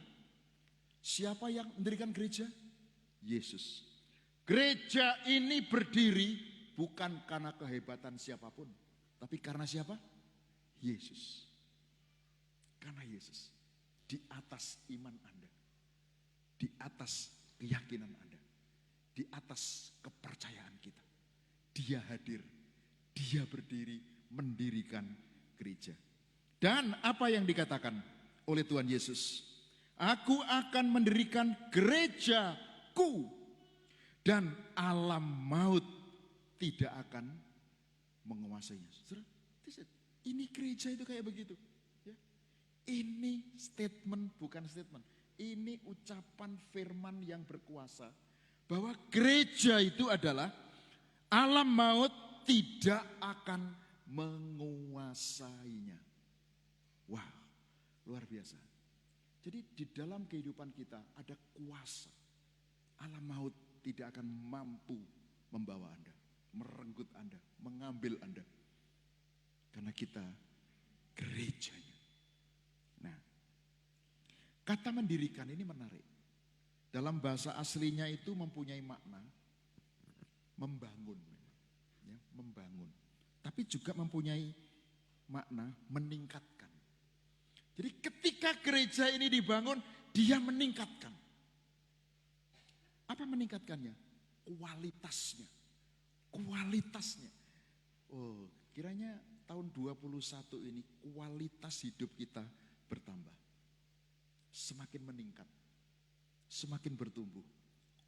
Speaker 4: Siapa yang mendirikan gereja? Yesus. Gereja ini berdiri bukan karena kehebatan siapapun, tapi karena siapa? Yesus. Karena Yesus. Di atas iman Anda, di atas keyakinan Anda, di atas kepercayaan kita, Dia hadir, dia berdiri mendirikan gereja. Dan apa yang dikatakan oleh Tuhan Yesus? Aku akan mendirikan gerejaku dan alam maut tidak akan menguasainya. Ini gereja itu kayak begitu. Ya. Ini statement bukan statement. Ini ucapan firman yang berkuasa. Bahwa gereja itu adalah alam maut tidak akan menguasainya. Wow, luar biasa. Jadi di dalam kehidupan kita ada kuasa. Alam maut tidak akan mampu membawa Anda, merenggut Anda, mengambil Anda. Karena kita gerejanya. Nah, kata mendirikan ini menarik. Dalam bahasa aslinya itu mempunyai makna membangun. Ya, membangun. Tapi juga mempunyai makna meningkatkan. Jadi ketika gereja ini dibangun, dia meningkatkan. Apa meningkatkannya? Kualitasnya. Kualitasnya. Oh, kiranya tahun 21 ini kualitas hidup kita bertambah. Semakin meningkat. Semakin bertumbuh.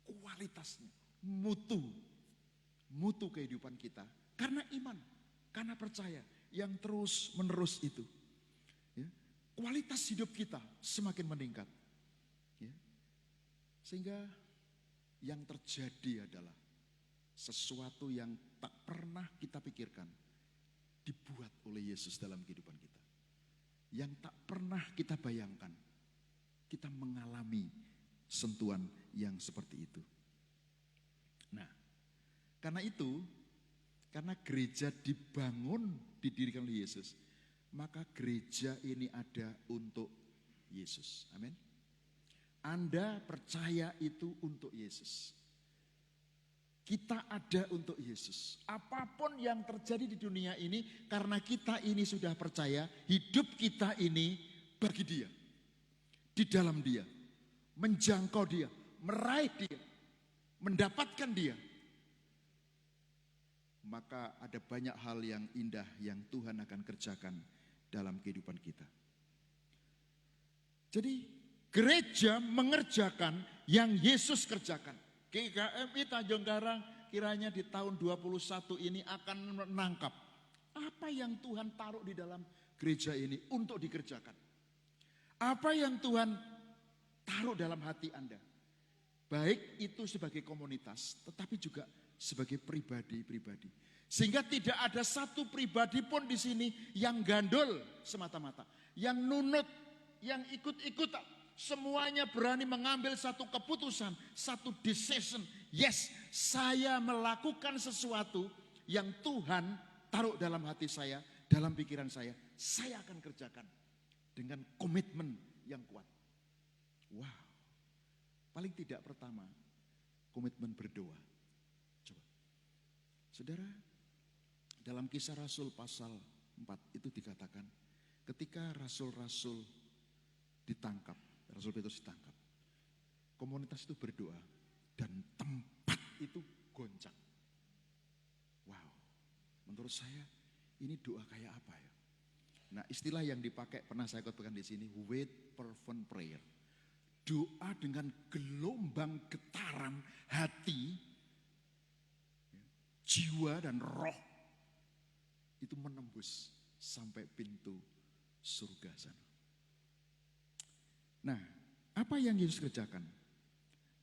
Speaker 4: Kualitasnya. Mutu kehidupan kita. Karena iman. Karena percaya. Yang terus menerus itu. Ya. Kualitas hidup kita semakin meningkat. Ya. Sehingga yang terjadi adalah sesuatu yang tak pernah kita pikirkan dibuat oleh Yesus dalam kehidupan kita. Yang tak pernah kita bayangkan kita mengalami sentuhan yang seperti itu. Nah, karena itu, karena gereja dibangun, didirikan oleh Yesus, maka gereja ini ada untuk Yesus. Amin. Anda percaya itu untuk Yesus. Kita ada untuk Yesus. Apapun yang terjadi di dunia ini, karena kita ini sudah percaya, hidup kita ini bagi Dia. Di dalam Dia. Menjangkau Dia. Meraih Dia. Mendapatkan Dia. Maka ada banyak hal yang indah yang Tuhan akan kerjakan dalam kehidupan kita. Jadi gereja mengerjakan yang Yesus kerjakan. GKMI Tanjung Karang kiranya di tahun 21 ini akan menangkap apa yang Tuhan taruh di dalam gereja ini untuk dikerjakan. Apa yang Tuhan taruh dalam hati Anda. Baik itu sebagai komunitas, tetapi juga sebagai pribadi-pribadi. Sehingga tidak ada satu pribadi pun di sini yang gandol semata-mata. Yang nunut, yang ikut-ikutan. Semuanya berani mengambil satu keputusan, satu decision. Yes, saya melakukan sesuatu yang Tuhan taruh dalam hati saya, dalam pikiran saya akan kerjakan. Dengan komitmen yang kuat. Wow. Paling tidak pertama, komitmen berdoa. Coba. Saudara, dalam Kisah Rasul pasal 4 itu dikatakan, ketika rasul-rasul ditangkap, Rasul Petrus ditangkap, komunitas itu berdoa dan tempat itu goncang. Wow, menurut saya ini doa kayak apa ya? Nah, istilah yang dipakai pernah saya katakan di sini, with fervent prayer. Doa dengan gelombang getaran hati, jiwa dan roh itu menembus sampai pintu surga sana. Nah, apa yang Yesus kerjakan?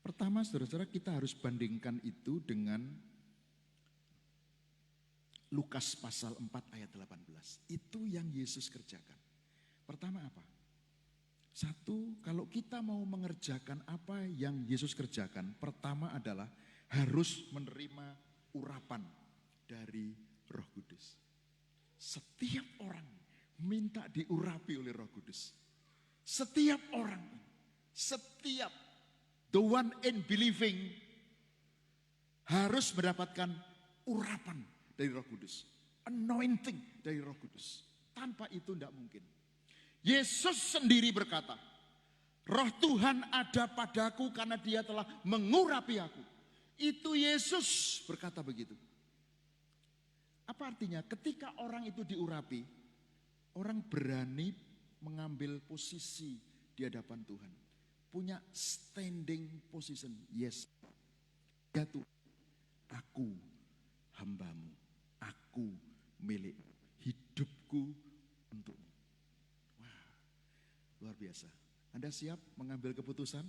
Speaker 4: Pertama, saudara-saudara, kita harus bandingkan itu dengan Lukas pasal 4 ayat 18. Itu yang Yesus kerjakan. Pertama apa? Satu, kalau kita mau mengerjakan apa yang Yesus kerjakan, pertama adalah harus menerima urapan dari Roh Kudus. Setiap orang minta diurapi oleh Roh Kudus. Setiap orang, setiap the one in believing harus mendapatkan urapan dari Roh Kudus. Anointing dari Roh Kudus. Tanpa itu tidak mungkin. Yesus sendiri berkata, Roh Tuhan ada padaku karena Dia telah mengurapi aku. Itu Yesus berkata begitu. Apa artinya? Ketika orang itu diurapi, orang berani mengambil posisi di hadapan Tuhan. Punya standing position. Yes. Ya Tuhan, aku hambamu, aku milik, hidupku untukmu. Wah, luar biasa. Anda siap mengambil keputusan?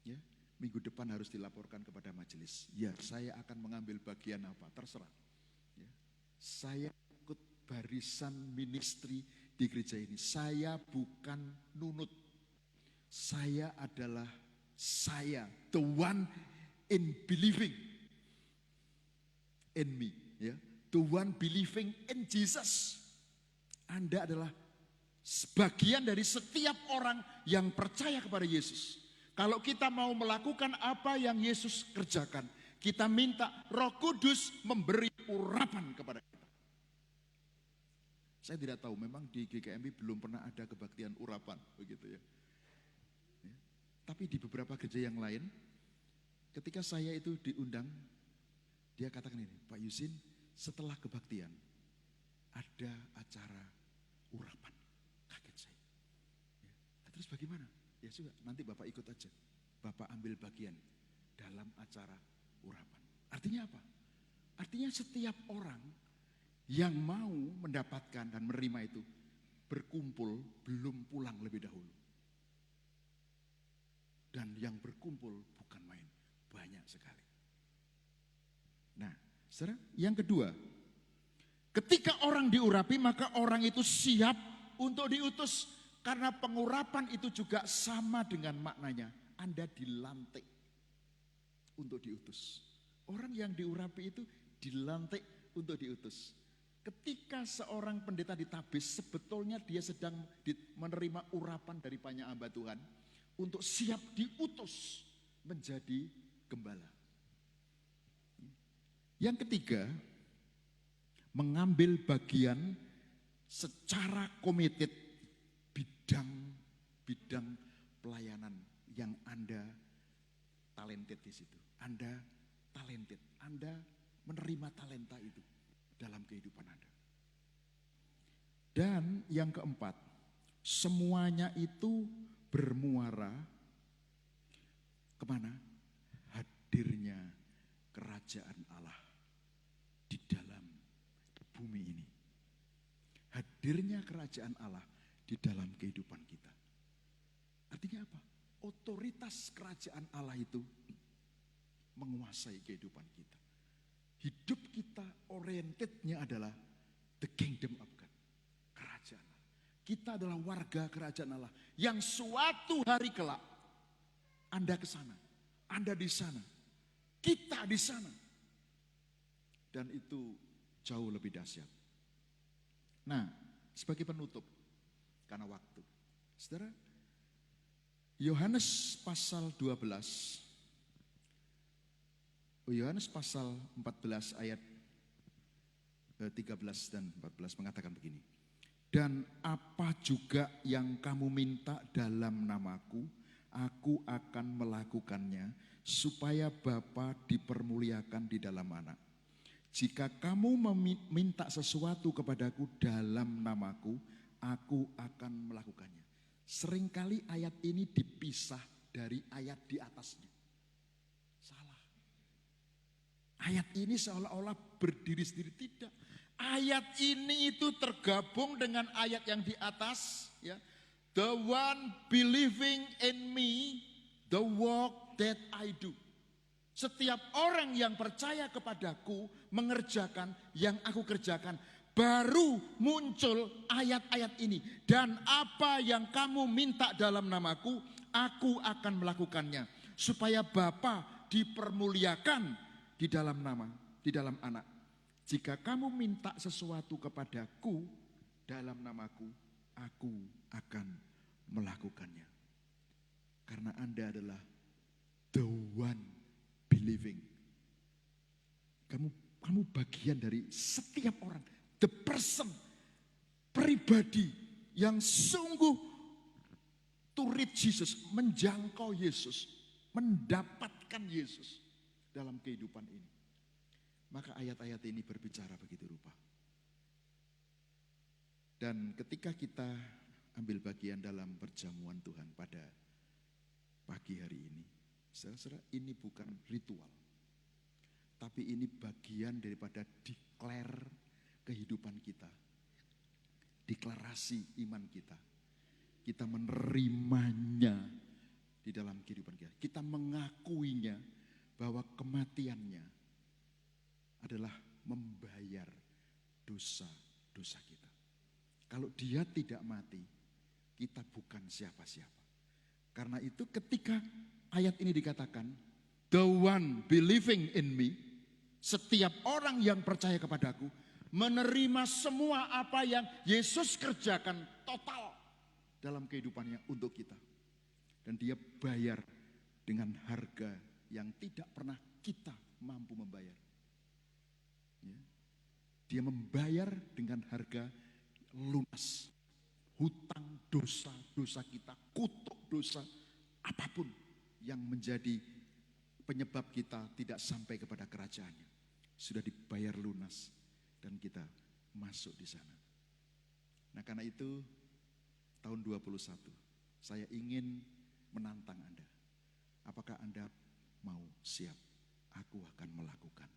Speaker 4: Ya, minggu depan harus dilaporkan kepada majelis. Ya, saya akan mengambil bagian apa? Terserah. Ya, saya ikut barisan ministry di gereja ini. Saya bukan nunut. Saya adalah saya, the one in believing in me, ya, the one believing in Jesus. Anda adalah sebagian dari setiap orang yang percaya kepada Yesus. Kalau kita mau melakukan apa yang Yesus kerjakan, kita minta Roh Kudus memberi urapan kepada kita. Saya tidak tahu, memang di GKMI belum pernah ada kebaktian urapan, begitu ya. Tapi di beberapa gereja yang lain, ketika saya itu diundang, dia katakan ini, Pak Yusin, setelah kebaktian ada acara urapan. Kaget saya. Ya, terus bagaimana? Ya sudah, nanti Bapak ikut aja. Bapak ambil bagian dalam acara urapan. Artinya apa? Artinya setiap orang yang mau mendapatkan dan menerima itu berkumpul belum pulang lebih dahulu. Dan yang berkumpul bukan main, banyak sekali. Nah, saudara, yang kedua, ketika orang diurapi maka orang itu siap untuk diutus. Karena pengurapan itu juga sama dengan maknanya, Anda dilantik untuk diutus. Orang yang diurapi itu dilantik untuk diutus. Ketika seorang pendeta ditabis, sebetulnya dia sedang menerima urapan dari banyak hamba Tuhan untuk siap diutus menjadi gembala. Yang ketiga, mengambil bagian secara komited bidang pelayanan yang Anda talented di situ. Anda talented, Anda menerima talenta itu dalam kehidupan Anda. Dan yang keempat, semuanya itu bermuara kemana? Hadirnya kerajaan Allah di dalam bumi ini. Hadirnya kerajaan Allah di dalam kehidupan kita. Artinya apa? Otoritas kerajaan Allah itu menguasai kehidupan kita. Hidup kita orientednya adalah the kingdom of God. Kerajaan Allah. Kita adalah warga kerajaan Allah yang suatu hari kelak Anda ke sana, Anda di sana, kita di sana. Dan itu jauh lebih dahsyat. Nah, sebagai penutup karena waktu. Saudara, Yohanes pasal 12. Yohanes pasal 14 ayat 13 dan 14 mengatakan begini. Dan apa juga yang kamu minta dalam namaku, aku akan melakukannya supaya Bapa dipermuliakan di dalam Anak. Jika kamu meminta sesuatu kepadaku dalam namaku, aku akan melakukannya. Seringkali ayat ini dipisah dari ayat di atasnya. Salah. Ayat ini seolah-olah berdiri sendiri, tidak. Ayat ini itu tergabung dengan ayat yang di atas, ya. The one believing in me, the work that I do. Setiap orang yang percaya kepadaku mengerjakan yang aku kerjakan. Baru muncul ayat-ayat ini. Dan apa yang kamu minta dalam namaku, aku akan melakukannya. Supaya Bapa dipermuliakan di dalam nama, di dalam Anak. Jika kamu minta sesuatu kepadaku dalam namaku, aku akan melakukannya. Karena Anda adalah the one believing. Kamu bagian dari setiap orang. The person, pribadi yang sungguh to reach Jesus, menjangkau Yesus, mendapatkan Yesus dalam kehidupan ini. Maka ayat-ayat ini berbicara begitu rupa. Dan ketika kita ambil bagian dalam perjamuan Tuhan pada pagi hari ini, saudara-saudara, ini bukan ritual. Tapi ini bagian daripada declare kehidupan kita. Deklarasi iman kita. Kita menerimanya di dalam kehidupan kita. Kita mengakuinya bahwa kematiannya adalah membayar dosa-dosa kita. Kalau dia tidak mati, kita bukan siapa-siapa. Karena itu ketika ayat ini dikatakan, the one believing in me, setiap orang yang percaya kepadaku, menerima semua apa yang Yesus kerjakan total dalam kehidupannya untuk kita. Dan dia bayar dengan harga yang tidak pernah kita mampu membayar. Ya. Dia membayar dengan harga lunas. Hutang dosa-dosa kita, kutuk dosa, apapun yang menjadi penyebab kita tidak sampai kepada kerajaannya. Sudah dibayar lunas dan kita masuk di sana. Nah karena itu tahun 21 saya ingin menantang Anda. Apakah Anda mau siap? Aku akan melakukan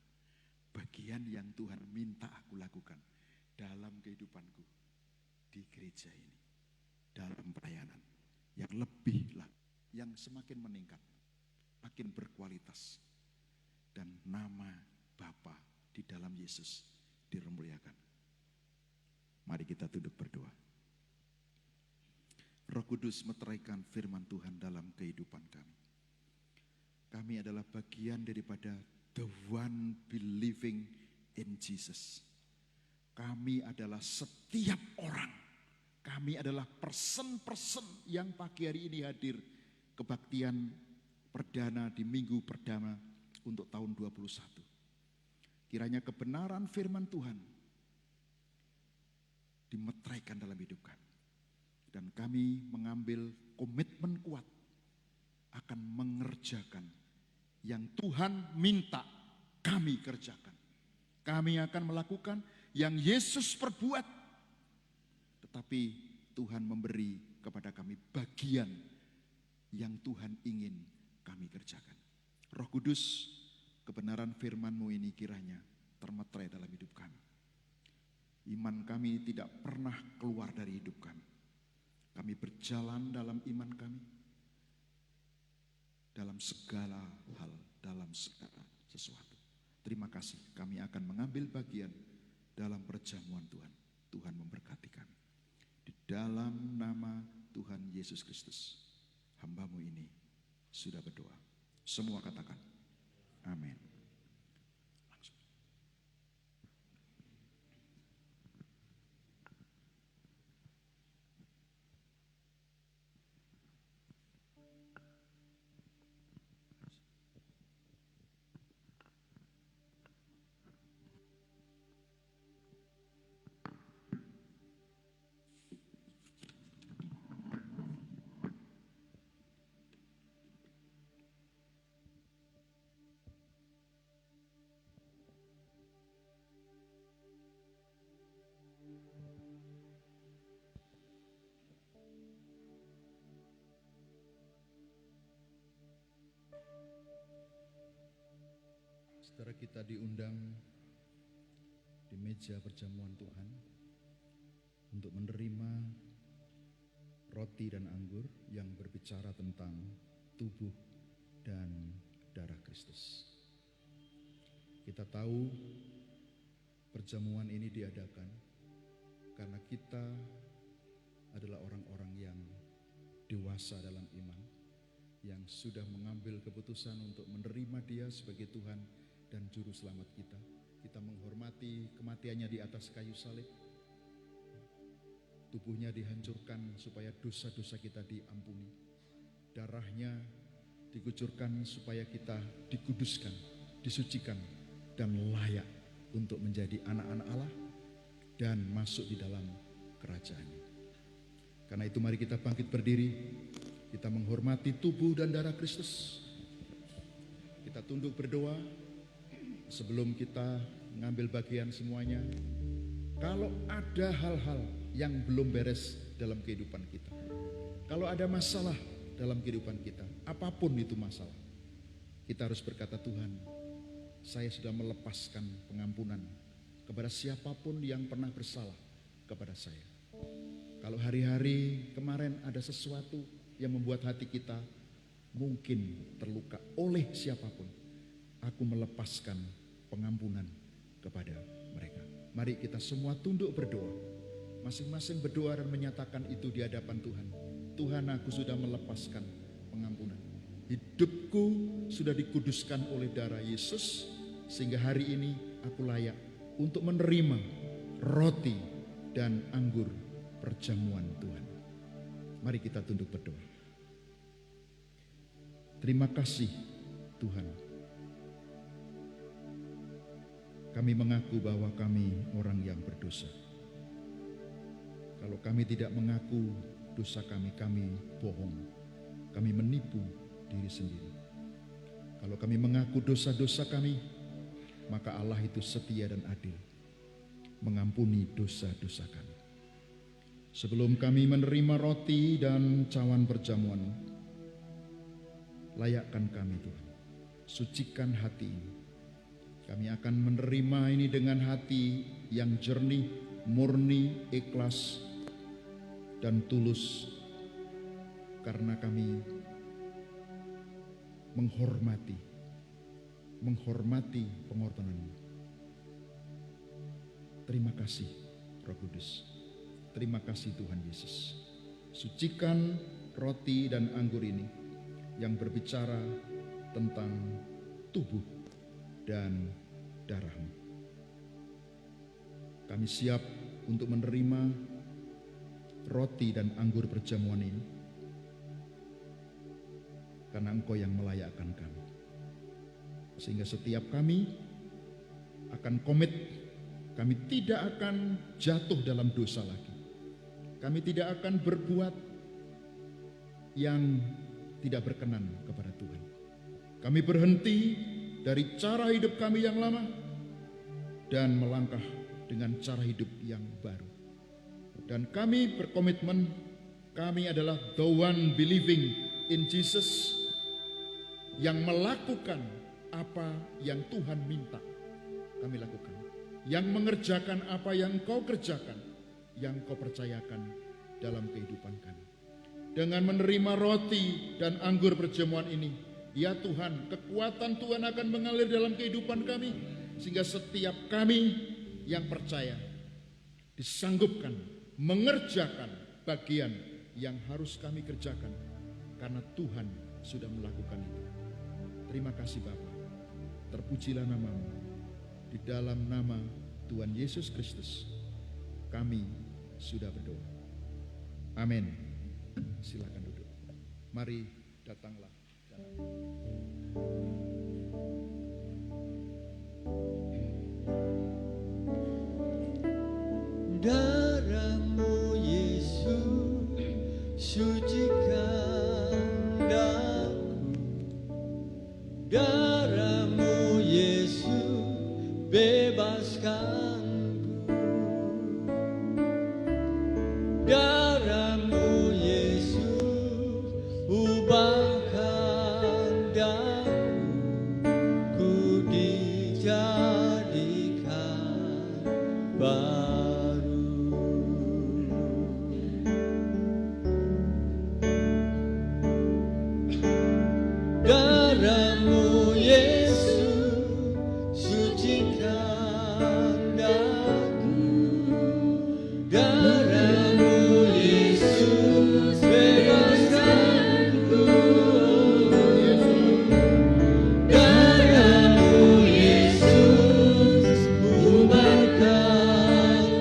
Speaker 4: bagian yang Tuhan minta aku lakukan dalam kehidupanku di gereja ini, dalam pelayanan yang lebih lah, yang semakin meningkat, makin berkualitas, dan nama Bapa di dalam Yesus dimuliakan. Mari kita tunduk berdoa. Roh Kudus meteraikan firman Tuhan dalam kehidupan kami. Kami adalah bagian daripada the one believing in Jesus. Kami adalah setiap orang. Kami adalah person-person yang pagi hari ini hadir kebaktian perdana di minggu perdana untuk tahun 21. Kiranya kebenaran firman Tuhan dimeteraikan dalam hidup kami. Dan kami mengambil komitmen kuat akan mengerjakan yang Tuhan minta kami kerjakan. Kami akan melakukan yang Yesus perbuat. Tetapi Tuhan memberi kepada kami bagian yang Tuhan ingin kami kerjakan. Roh Kudus, kebenaran firman-Mu ini kiranya termeterai dalam hidup kami. Iman kami tidak pernah keluar dari hidup kami. Kami berjalan dalam iman kami. Dalam segala hal, dalam segala sesuatu. Terima kasih, kami akan mengambil bagian dalam perjamuan Tuhan. Tuhan memberkati kami. Di dalam nama Tuhan Yesus Kristus, hamba-Mu ini sudah berdoa. Semua katakan, amin.
Speaker 5: Saudara, kita diundang di meja perjamuan Tuhan untuk menerima roti dan anggur yang berbicara tentang tubuh dan darah Kristus. Kita tahu perjamuan ini diadakan karena kita adalah orang-orang yang dewasa dalam iman, yang sudah mengambil keputusan untuk menerima Dia sebagai Tuhan dan Juru Selamat kita. Kita menghormati kematiannya di atas kayu salib. Tubuhnya dihancurkan supaya dosa-dosa kita diampuni. Darahnya dikucurkan supaya kita dikuduskan, disucikan, dan layak untuk menjadi anak-anak Allah dan masuk di dalam kerajaan-Nya. Karena itu mari kita bangkit berdiri. Kita menghormati tubuh dan darah Kristus. Kita tunduk berdoa. sebelum kita mengambil bagian semuanya, kalau ada hal-hal yang belum beres dalam kehidupan kita, kalau ada masalah dalam kehidupan kita, apapun itu masalah, kita harus berkata, Tuhan, saya sudah melepaskan pengampunan kepada siapapun yang pernah bersalah kepada saya. Kalau hari-hari kemarin ada sesuatu yang membuat hati kita mungkin terluka oleh siapapun, aku melepaskan pengampunan kepada mereka. Mari kita semua tunduk berdoa, masing-masing berdoa dan menyatakan itu di hadapan Tuhan. Tuhan, aku sudah melepaskan pengampunan. Hidupku sudah dikuduskan oleh darah Yesus, sehingga hari ini aku layak untuk menerima roti dan anggur perjamuan Tuhan. Mari kita tunduk berdoa. Terima kasih Tuhan. Kami mengaku bahwa kami orang yang berdosa. Kalau kami tidak mengaku dosa kami, kami bohong. Kami menipu diri sendiri. Kalau kami mengaku dosa-dosa kami, maka Allah itu setia dan adil, mengampuni dosa-dosa kami. Sebelum kami menerima roti dan cawan perjamuan, layakkan kami Tuhan, sucikan hati ini. Kami akan menerima ini dengan hati yang jernih, murni, ikhlas, dan tulus, karena kami menghormati pengorbanan-Mu. Terima kasih Roh Kudus. Terima kasih Tuhan Yesus. Sucikan roti dan anggur ini yang berbicara tentang tubuh dan darah-Mu. Kami siap untuk menerima roti dan anggur perjamuan ini, karena Engkau yang melayakkan kami. Sehingga setiap kami akan komit, kami tidak akan jatuh dalam dosa lagi. Kami tidak akan berbuat yang tidak berkenan kepada Tuhan. Kami berhenti dari cara hidup kami yang lama dan melangkah dengan cara hidup yang baru. Dan kami berkomitmen, kami adalah the one believing in Jesus, yang melakukan apa yang Tuhan minta kami lakukan, yang mengerjakan apa yang Kau kerjakan, yang Kau percayakan dalam kehidupan kami. Dengan menerima roti dan anggur perjamuan ini, ya Tuhan, kekuatan Tuhan akan mengalir dalam kehidupan kami, sehingga setiap kami yang percaya disanggupkan mengerjakan bagian yang harus kami kerjakan, karena Tuhan sudah melakukan itu. Terima kasih Bapa, terpujilah nama-Mu. Di dalam nama Tuhan Yesus Kristus kami sudah berdoa. Amin. Silakan duduk. Mari datanglah.
Speaker 1: Darah-Mu Yesus sucikan daku, darah-Mu Yesus bebaskanku, darah-Mu Yesus ubahkan daku, ku dijadikan baru. Darah-Mu Yesus sucikan daku, darah-Mu Yesus bebaskanku, darah-Mu Yesus ubahkan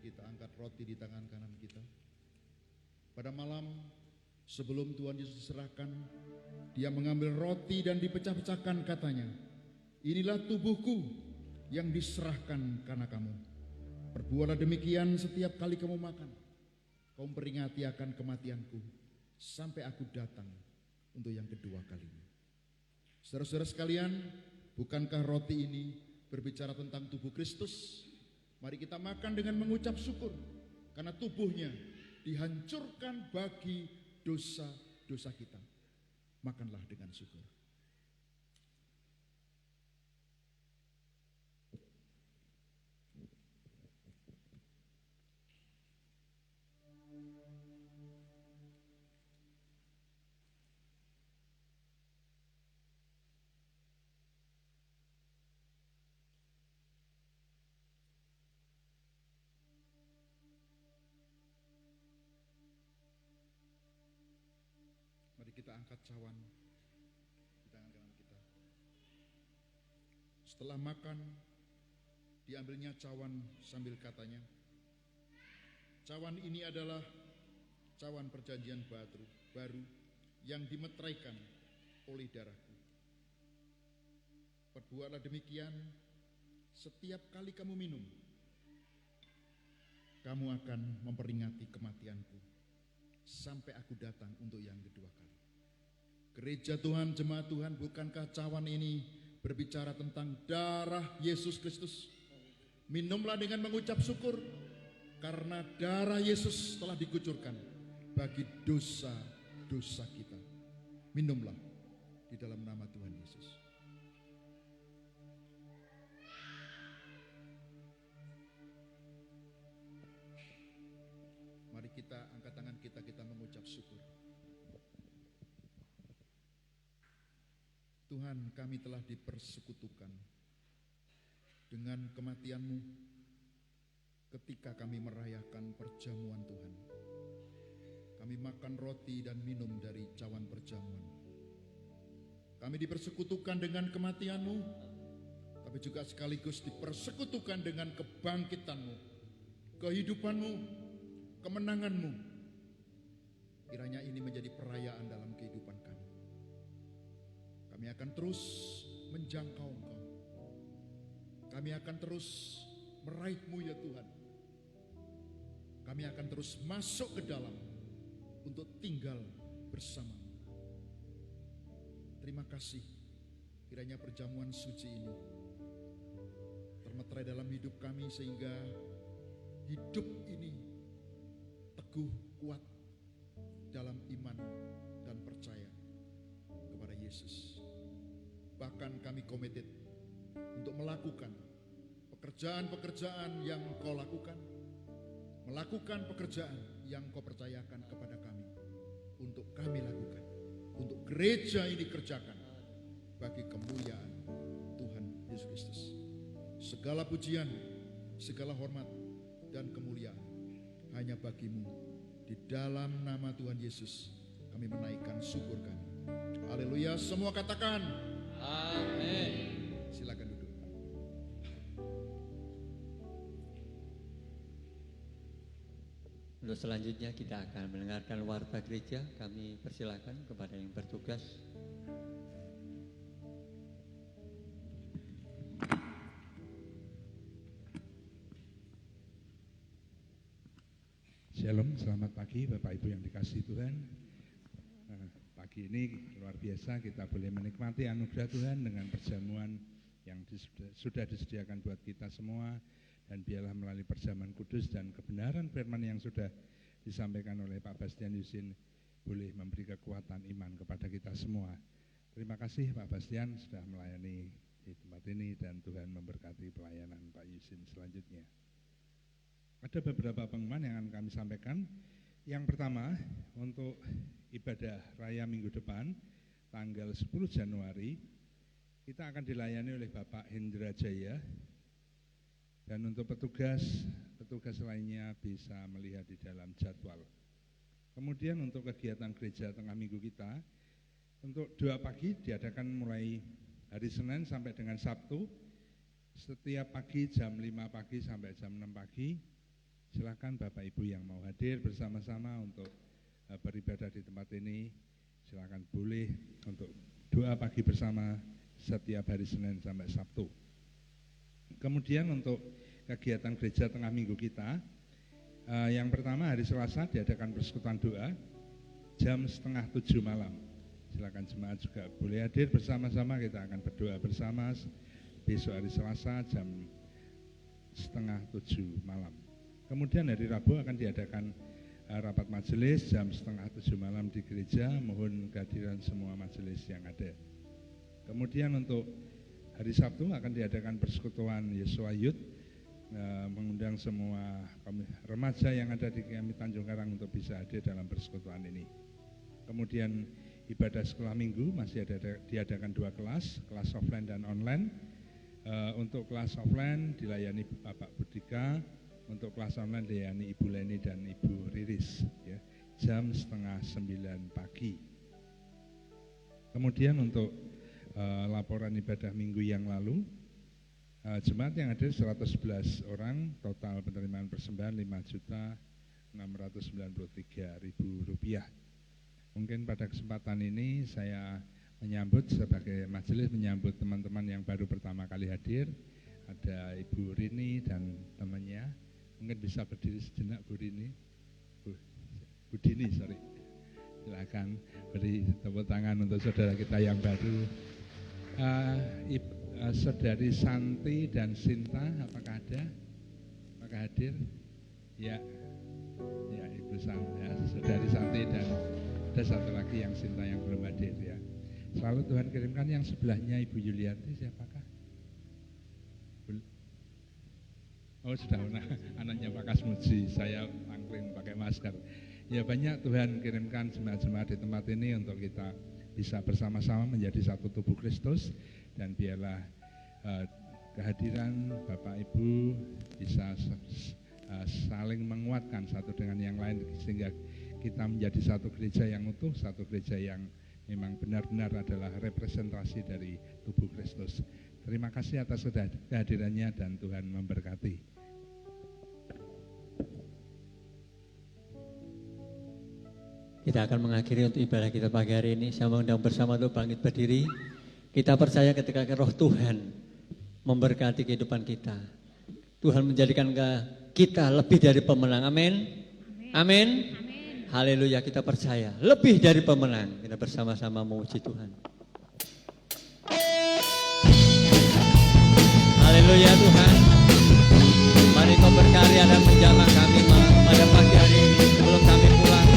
Speaker 5: kita angkat roti di tangan kanan kita. Pada malam sebelum Tuhan Yesus diserahkan, dia mengambil roti dan dipecah-pecahkan, katanya, inilah tubuhku yang diserahkan karena kamu. Perbuatlah demikian setiap kali kamu makan. Kamu peringati akan kematianku sampai aku datang untuk yang kedua kalinya. Saudara-saudara sekalian, bukankah roti ini berbicara tentang tubuh Kristus? Mari kita makan dengan mengucap syukur, karena tubuhnya dihancurkan bagi dosa-dosa kita. Makanlah dengan syukur. Mari kita angkat cawan di tangan kanan kita. Setelah makan, diambilnya cawan sambil katanya, cawan ini adalah cawan perjanjian baru yang dimeteraikan oleh darahku. Perbuatlah demikian setiap kali kamu minum. Kamu akan memperingati kematianku sampai aku datang untuk yang kedua kali. Gereja Tuhan, jemaat Tuhan, bukankah cawan ini berbicara tentang darah Yesus Kristus? Minumlah dengan mengucap syukur, karena darah Yesus telah dikucurkan bagi dosa-dosa kita. Minumlah di dalam nama Tuhan Yesus. Mari kita angkat tangan kita mengucap syukur. Tuhan, kami telah dipersekutukan dengan kematian-Mu ketika kami merayakan perjamuan Tuhan. Kami makan roti dan minum dari cawan perjamuan. Kami dipersekutukan dengan kematian-Mu, tapi juga sekaligus dipersekutukan dengan kebangkitan-Mu, kehidupan-Mu, kemenangan-Mu. Kiranya ini menjadi perayaan dalam kehidupan kami. Kami akan terus menjangkau Engkau. Kami akan terus meraih-Mu ya Tuhan. Kami akan terus masuk ke dalam untuk tinggal bersama-Mu. Terima kasih, kiranya perjamuan suci ini termeterai dalam hidup kami, sehingga hidup ini teguh, kuat dalam iman dan percaya kepada Yesus. Bahkan kami komited untuk melakukan pekerjaan-pekerjaan yang Kau lakukan, melakukan pekerjaan yang Kau percayakan kepada kami untuk kami lakukan, untuk gereja ini kerjakan bagi kemuliaan Tuhan Yesus Kristus. Segala pujian, segala hormat dan kemuliaan hanya bagi-Mu. Di dalam nama Tuhan Yesus kami menaikkan syukur kami. Haleluya, semua katakan
Speaker 1: Amin.
Speaker 5: Silakan duduk.
Speaker 1: Untuk selanjutnya kita akan mendengarkan warta gereja. Kami persilakan kepada yang bertugas.
Speaker 6: Shalom, selamat pagi Bapak Ibu yang dikasihi Tuhan. Pagi ini luar biasa kita boleh menikmati anugerah Tuhan dengan perjamuan yang sudah disediakan buat kita semua, dan biarlah melalui perjamuan kudus dan kebenaran firman yang sudah disampaikan oleh Pak Bastian Yusin boleh memberi kekuatan iman kepada kita semua. Terima kasih Pak Bastian sudah melayani di tempat ini, dan Tuhan memberkati pelayanan Pak Yusin selanjutnya. Ada beberapa pengumuman yang akan kami sampaikan. Yang pertama, untuk ibadah raya minggu depan, tanggal 10 Januari, kita akan dilayani oleh Bapak Hendra Jaya. Dan untuk petugas lainnya bisa melihat di dalam jadwal. Kemudian untuk kegiatan gereja tengah minggu kita, untuk doa pagi diadakan mulai hari Senin sampai dengan Sabtu, setiap pagi jam 5 pagi sampai jam 6 pagi, Silakan Bapak Ibu yang mau hadir bersama-sama untuk beribadah di tempat ini, silakan boleh untuk doa pagi bersama setiap hari Senin sampai Sabtu. Kemudian untuk kegiatan gereja tengah minggu kita, yang pertama hari Selasa diadakan persekutuan doa jam 6:30 malam. Silakan jemaat juga boleh hadir bersama-sama, kita akan berdoa bersama besok hari Selasa jam 6:30 malam. Kemudian hari Rabu akan diadakan rapat majelis jam 6:30 malam di gereja, mohon kehadiran semua majelis yang ada. Kemudian untuk hari Sabtu akan diadakan persekutuan Yesua Youth, mengundang semua remaja yang ada di kami Tanjung Karang untuk bisa hadir dalam persekutuan ini. Kemudian ibadah sekolah minggu masih diadakan 2 kelas offline dan online. Untuk kelas offline dilayani Bapak Budika, untuk kelas online dilayani Ibu Leni dan Ibu Riris, ya, jam 8:30 pagi. Kemudian untuk laporan ibadah minggu yang lalu, jemaat yang hadir 111 orang, total penerimaan persembahan Rp5.693.000. Mungkin pada kesempatan ini saya menyambut sebagai majelis, menyambut teman-teman yang baru pertama kali hadir. Ada Ibu Rini dan temannya. Mungkin bisa berdiri sejenak Bu Rini, Bu Dini, sorry. Silakan beri tepuk tangan untuk saudara kita yang baru. Saudari Santi dan Sinta, apakah ada? Apakah hadir? Ya, ya Ibu Santi, ya, Saudari Santi dan ada satu lagi yang Sinta yang belum hadir, ya. Selalu Tuhan kirimkan. Yang sebelahnya Ibu Yulianti, siapakah? Oh sudah, anaknya Pak Kasmuji, saya angkring pakai masker. Ya, banyak Tuhan kirimkan jemaat-jemaat di tempat ini untuk kita bisa bersama-sama menjadi satu tubuh Kristus, dan biarlah kehadiran Bapak Ibu bisa saling menguatkan satu dengan yang lain, sehingga kita menjadi satu gereja yang utuh, satu gereja yang memang benar-benar adalah representasi dari tubuh Kristus. Terima kasih atas kehadirannya dan Tuhan memberkati.
Speaker 1: Kita akan mengakhiri untuk ibadah kita pagi hari ini. Saya mengundang bersama untuk bangkit berdiri. Kita percaya ketika roh Tuhan memberkati kehidupan kita, Tuhan menjadikan kita lebih dari pemenang. Amin. Amin. Haleluya, kita percaya lebih dari pemenang. Kita bersama-sama memuji Tuhan. Haleluya Tuhan. Mari Kau berkarya dan menjamah kami pada pagi hari ini sebelum kami pulang.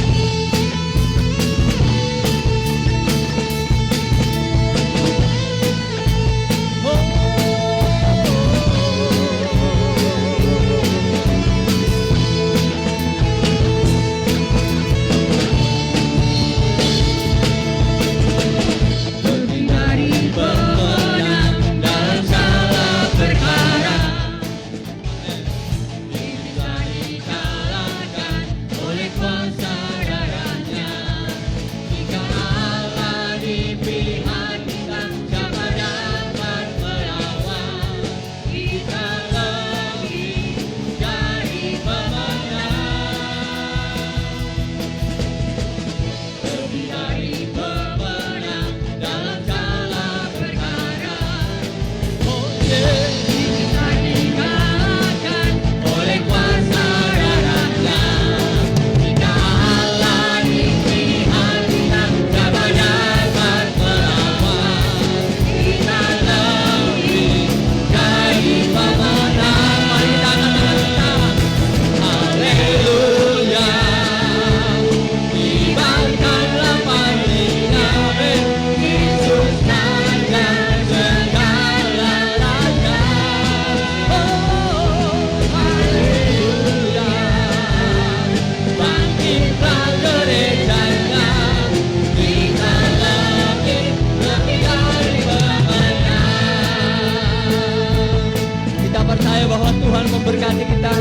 Speaker 1: memberkati kita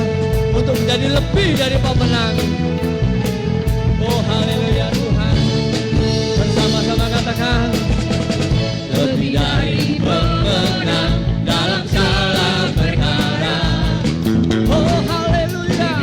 Speaker 1: untuk menjadi lebih dari pemenang. Oh haleluya Tuhan. Bersama-sama katakan, lebih dari pemenang dalam segala perkara. Oh haleluya.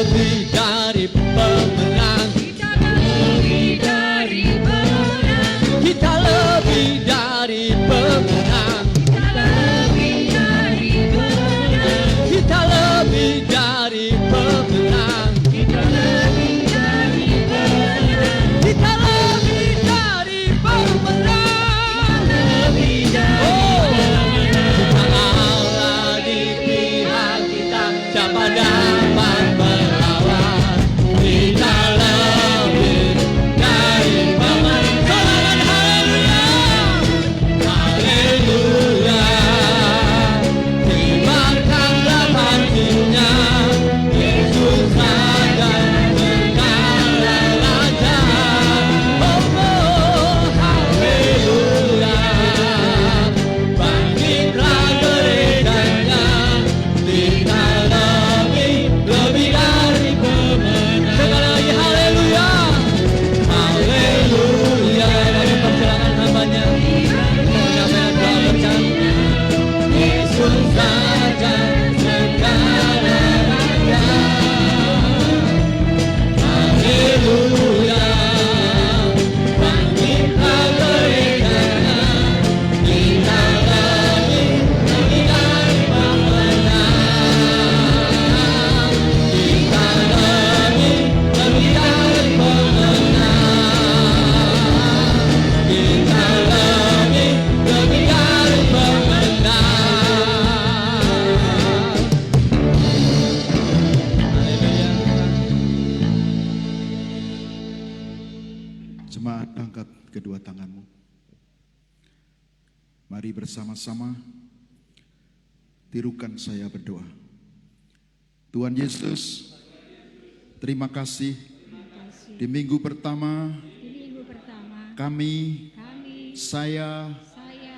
Speaker 1: lebih dari pemenang.
Speaker 7: Kita lebih dari pemenang.
Speaker 1: Kita lebih dari pemenang.
Speaker 7: Kita lebih dari pemenang.
Speaker 1: Kita lebih dari pemenang.
Speaker 7: Kita lebih dari pemenang.
Speaker 1: Kita lebih dari pemenang.
Speaker 7: Lebih dari
Speaker 1: Allah di pihak kita, siapa dapat melawan? Kita lebih dari pemenang. Haleluya, haleluya. Dimakanlah hatinya, Yesus saja segala raja. Oh, haleluya. Bangkitlah gerejanya, kita lebih dari pemenang. Sekali lagi haleluya, haleluya. Bagi perjalanan hambanya, menyampaikan doa berkat. Yesus saja segala raja. Haleluya. Bangkitlah gerejanya, kita lebih dari pemenang. Kita lebih dari pemenang. Kita lebih dari pemenang. Haleluya.
Speaker 4: Jemaat, angkat kedua tanganmu. Mari bersama-sama tirukan saya berdoa. Tuhan Yesus, terima kasih di minggu pertama
Speaker 7: Di minggu pertama
Speaker 4: kami,
Speaker 7: kami
Speaker 4: saya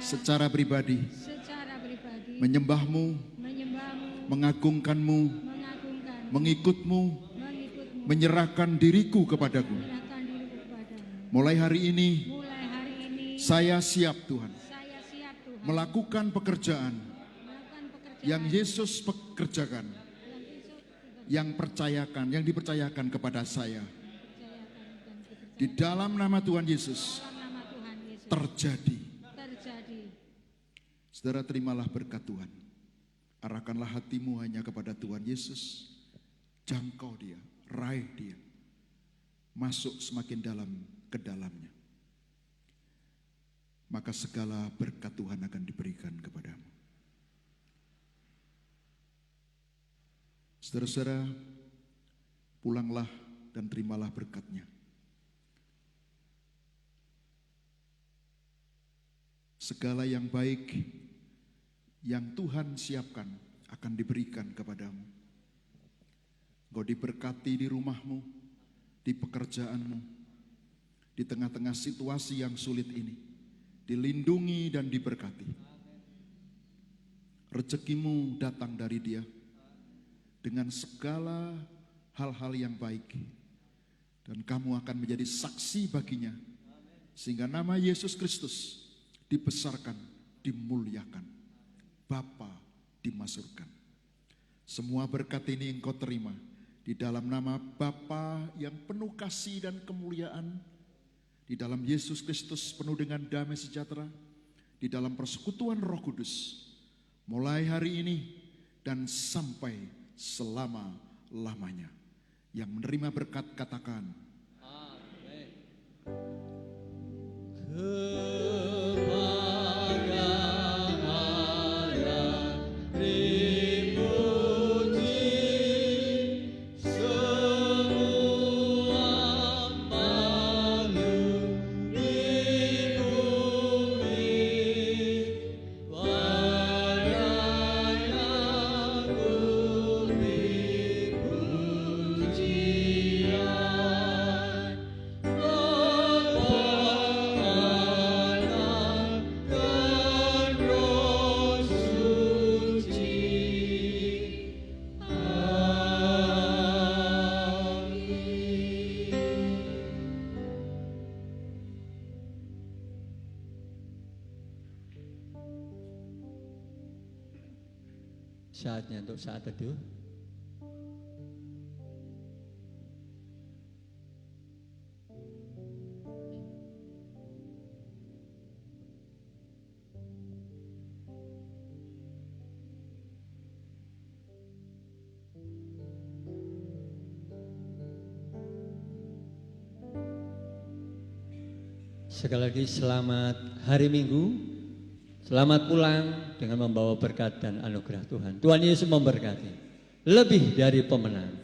Speaker 4: secara pribadi
Speaker 7: secara pribadi
Speaker 4: menyembahmu,
Speaker 7: menyembahmu,
Speaker 4: mengagungkanmu,
Speaker 7: mengagungkan,
Speaker 4: mengikutmu,
Speaker 7: mengikutmu,
Speaker 4: menyerahkan diriku kepadaku.
Speaker 7: menyerahkan diriku kepadamu.
Speaker 4: Mulai hari ini
Speaker 7: Mulai hari ini
Speaker 4: saya siap Tuhan
Speaker 7: saya siap Tuhan
Speaker 4: melakukan pekerjaan
Speaker 7: melakukan pekerjaan
Speaker 4: yang Yesus pekerjakan,
Speaker 7: yang Yesus
Speaker 4: yang percayakan, yang dipercayakan kepada saya.
Speaker 7: dipercayakan dan dipercayakan
Speaker 4: Di dalam nama Tuhan Yesus
Speaker 7: dalam nama Tuhan Yesus
Speaker 4: terjadi.
Speaker 7: terjadi.
Speaker 4: Saudara, terimalah berkat Tuhan. Arahkanlah hatimu hanya kepada Tuhan Yesus. Jangkau dia, raih dia. Masuk semakin dalam ke dalamnya. Maka segala berkat Tuhan akan diberikan kepadamu. Saudara-saudara, pulanglah dan terimalah berkatnya. Segala yang baik yang Tuhan siapkan akan diberikan kepadamu. Engkau diberkati di rumahmu, di pekerjaanmu, di tengah-tengah situasi yang sulit ini, dilindungi dan diberkati. Rezekimu datang dari Dia dengan segala hal-hal yang baik, dan kamu akan menjadi saksi baginya, sehingga nama Yesus Kristus dibesarkan, dimuliakan, Bapa dimasyurkan. Semua berkat ini engkau terima di dalam nama Bapa yang penuh kasih dan kemuliaan, di dalam Yesus Kristus penuh dengan damai sejahtera, di dalam persekutuan Roh Kudus, mulai hari ini dan sampai selama-lamanya. Yang menerima berkat katakan,
Speaker 1: Amin. Saatnya untuk saat teduh. Sekali lagi selamat hari Minggu, selamat pulang dengan membawa berkat dan anugerah Tuhan. Tuhan Yesus memberkati, lebih dari pemenang.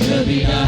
Speaker 8: Lebih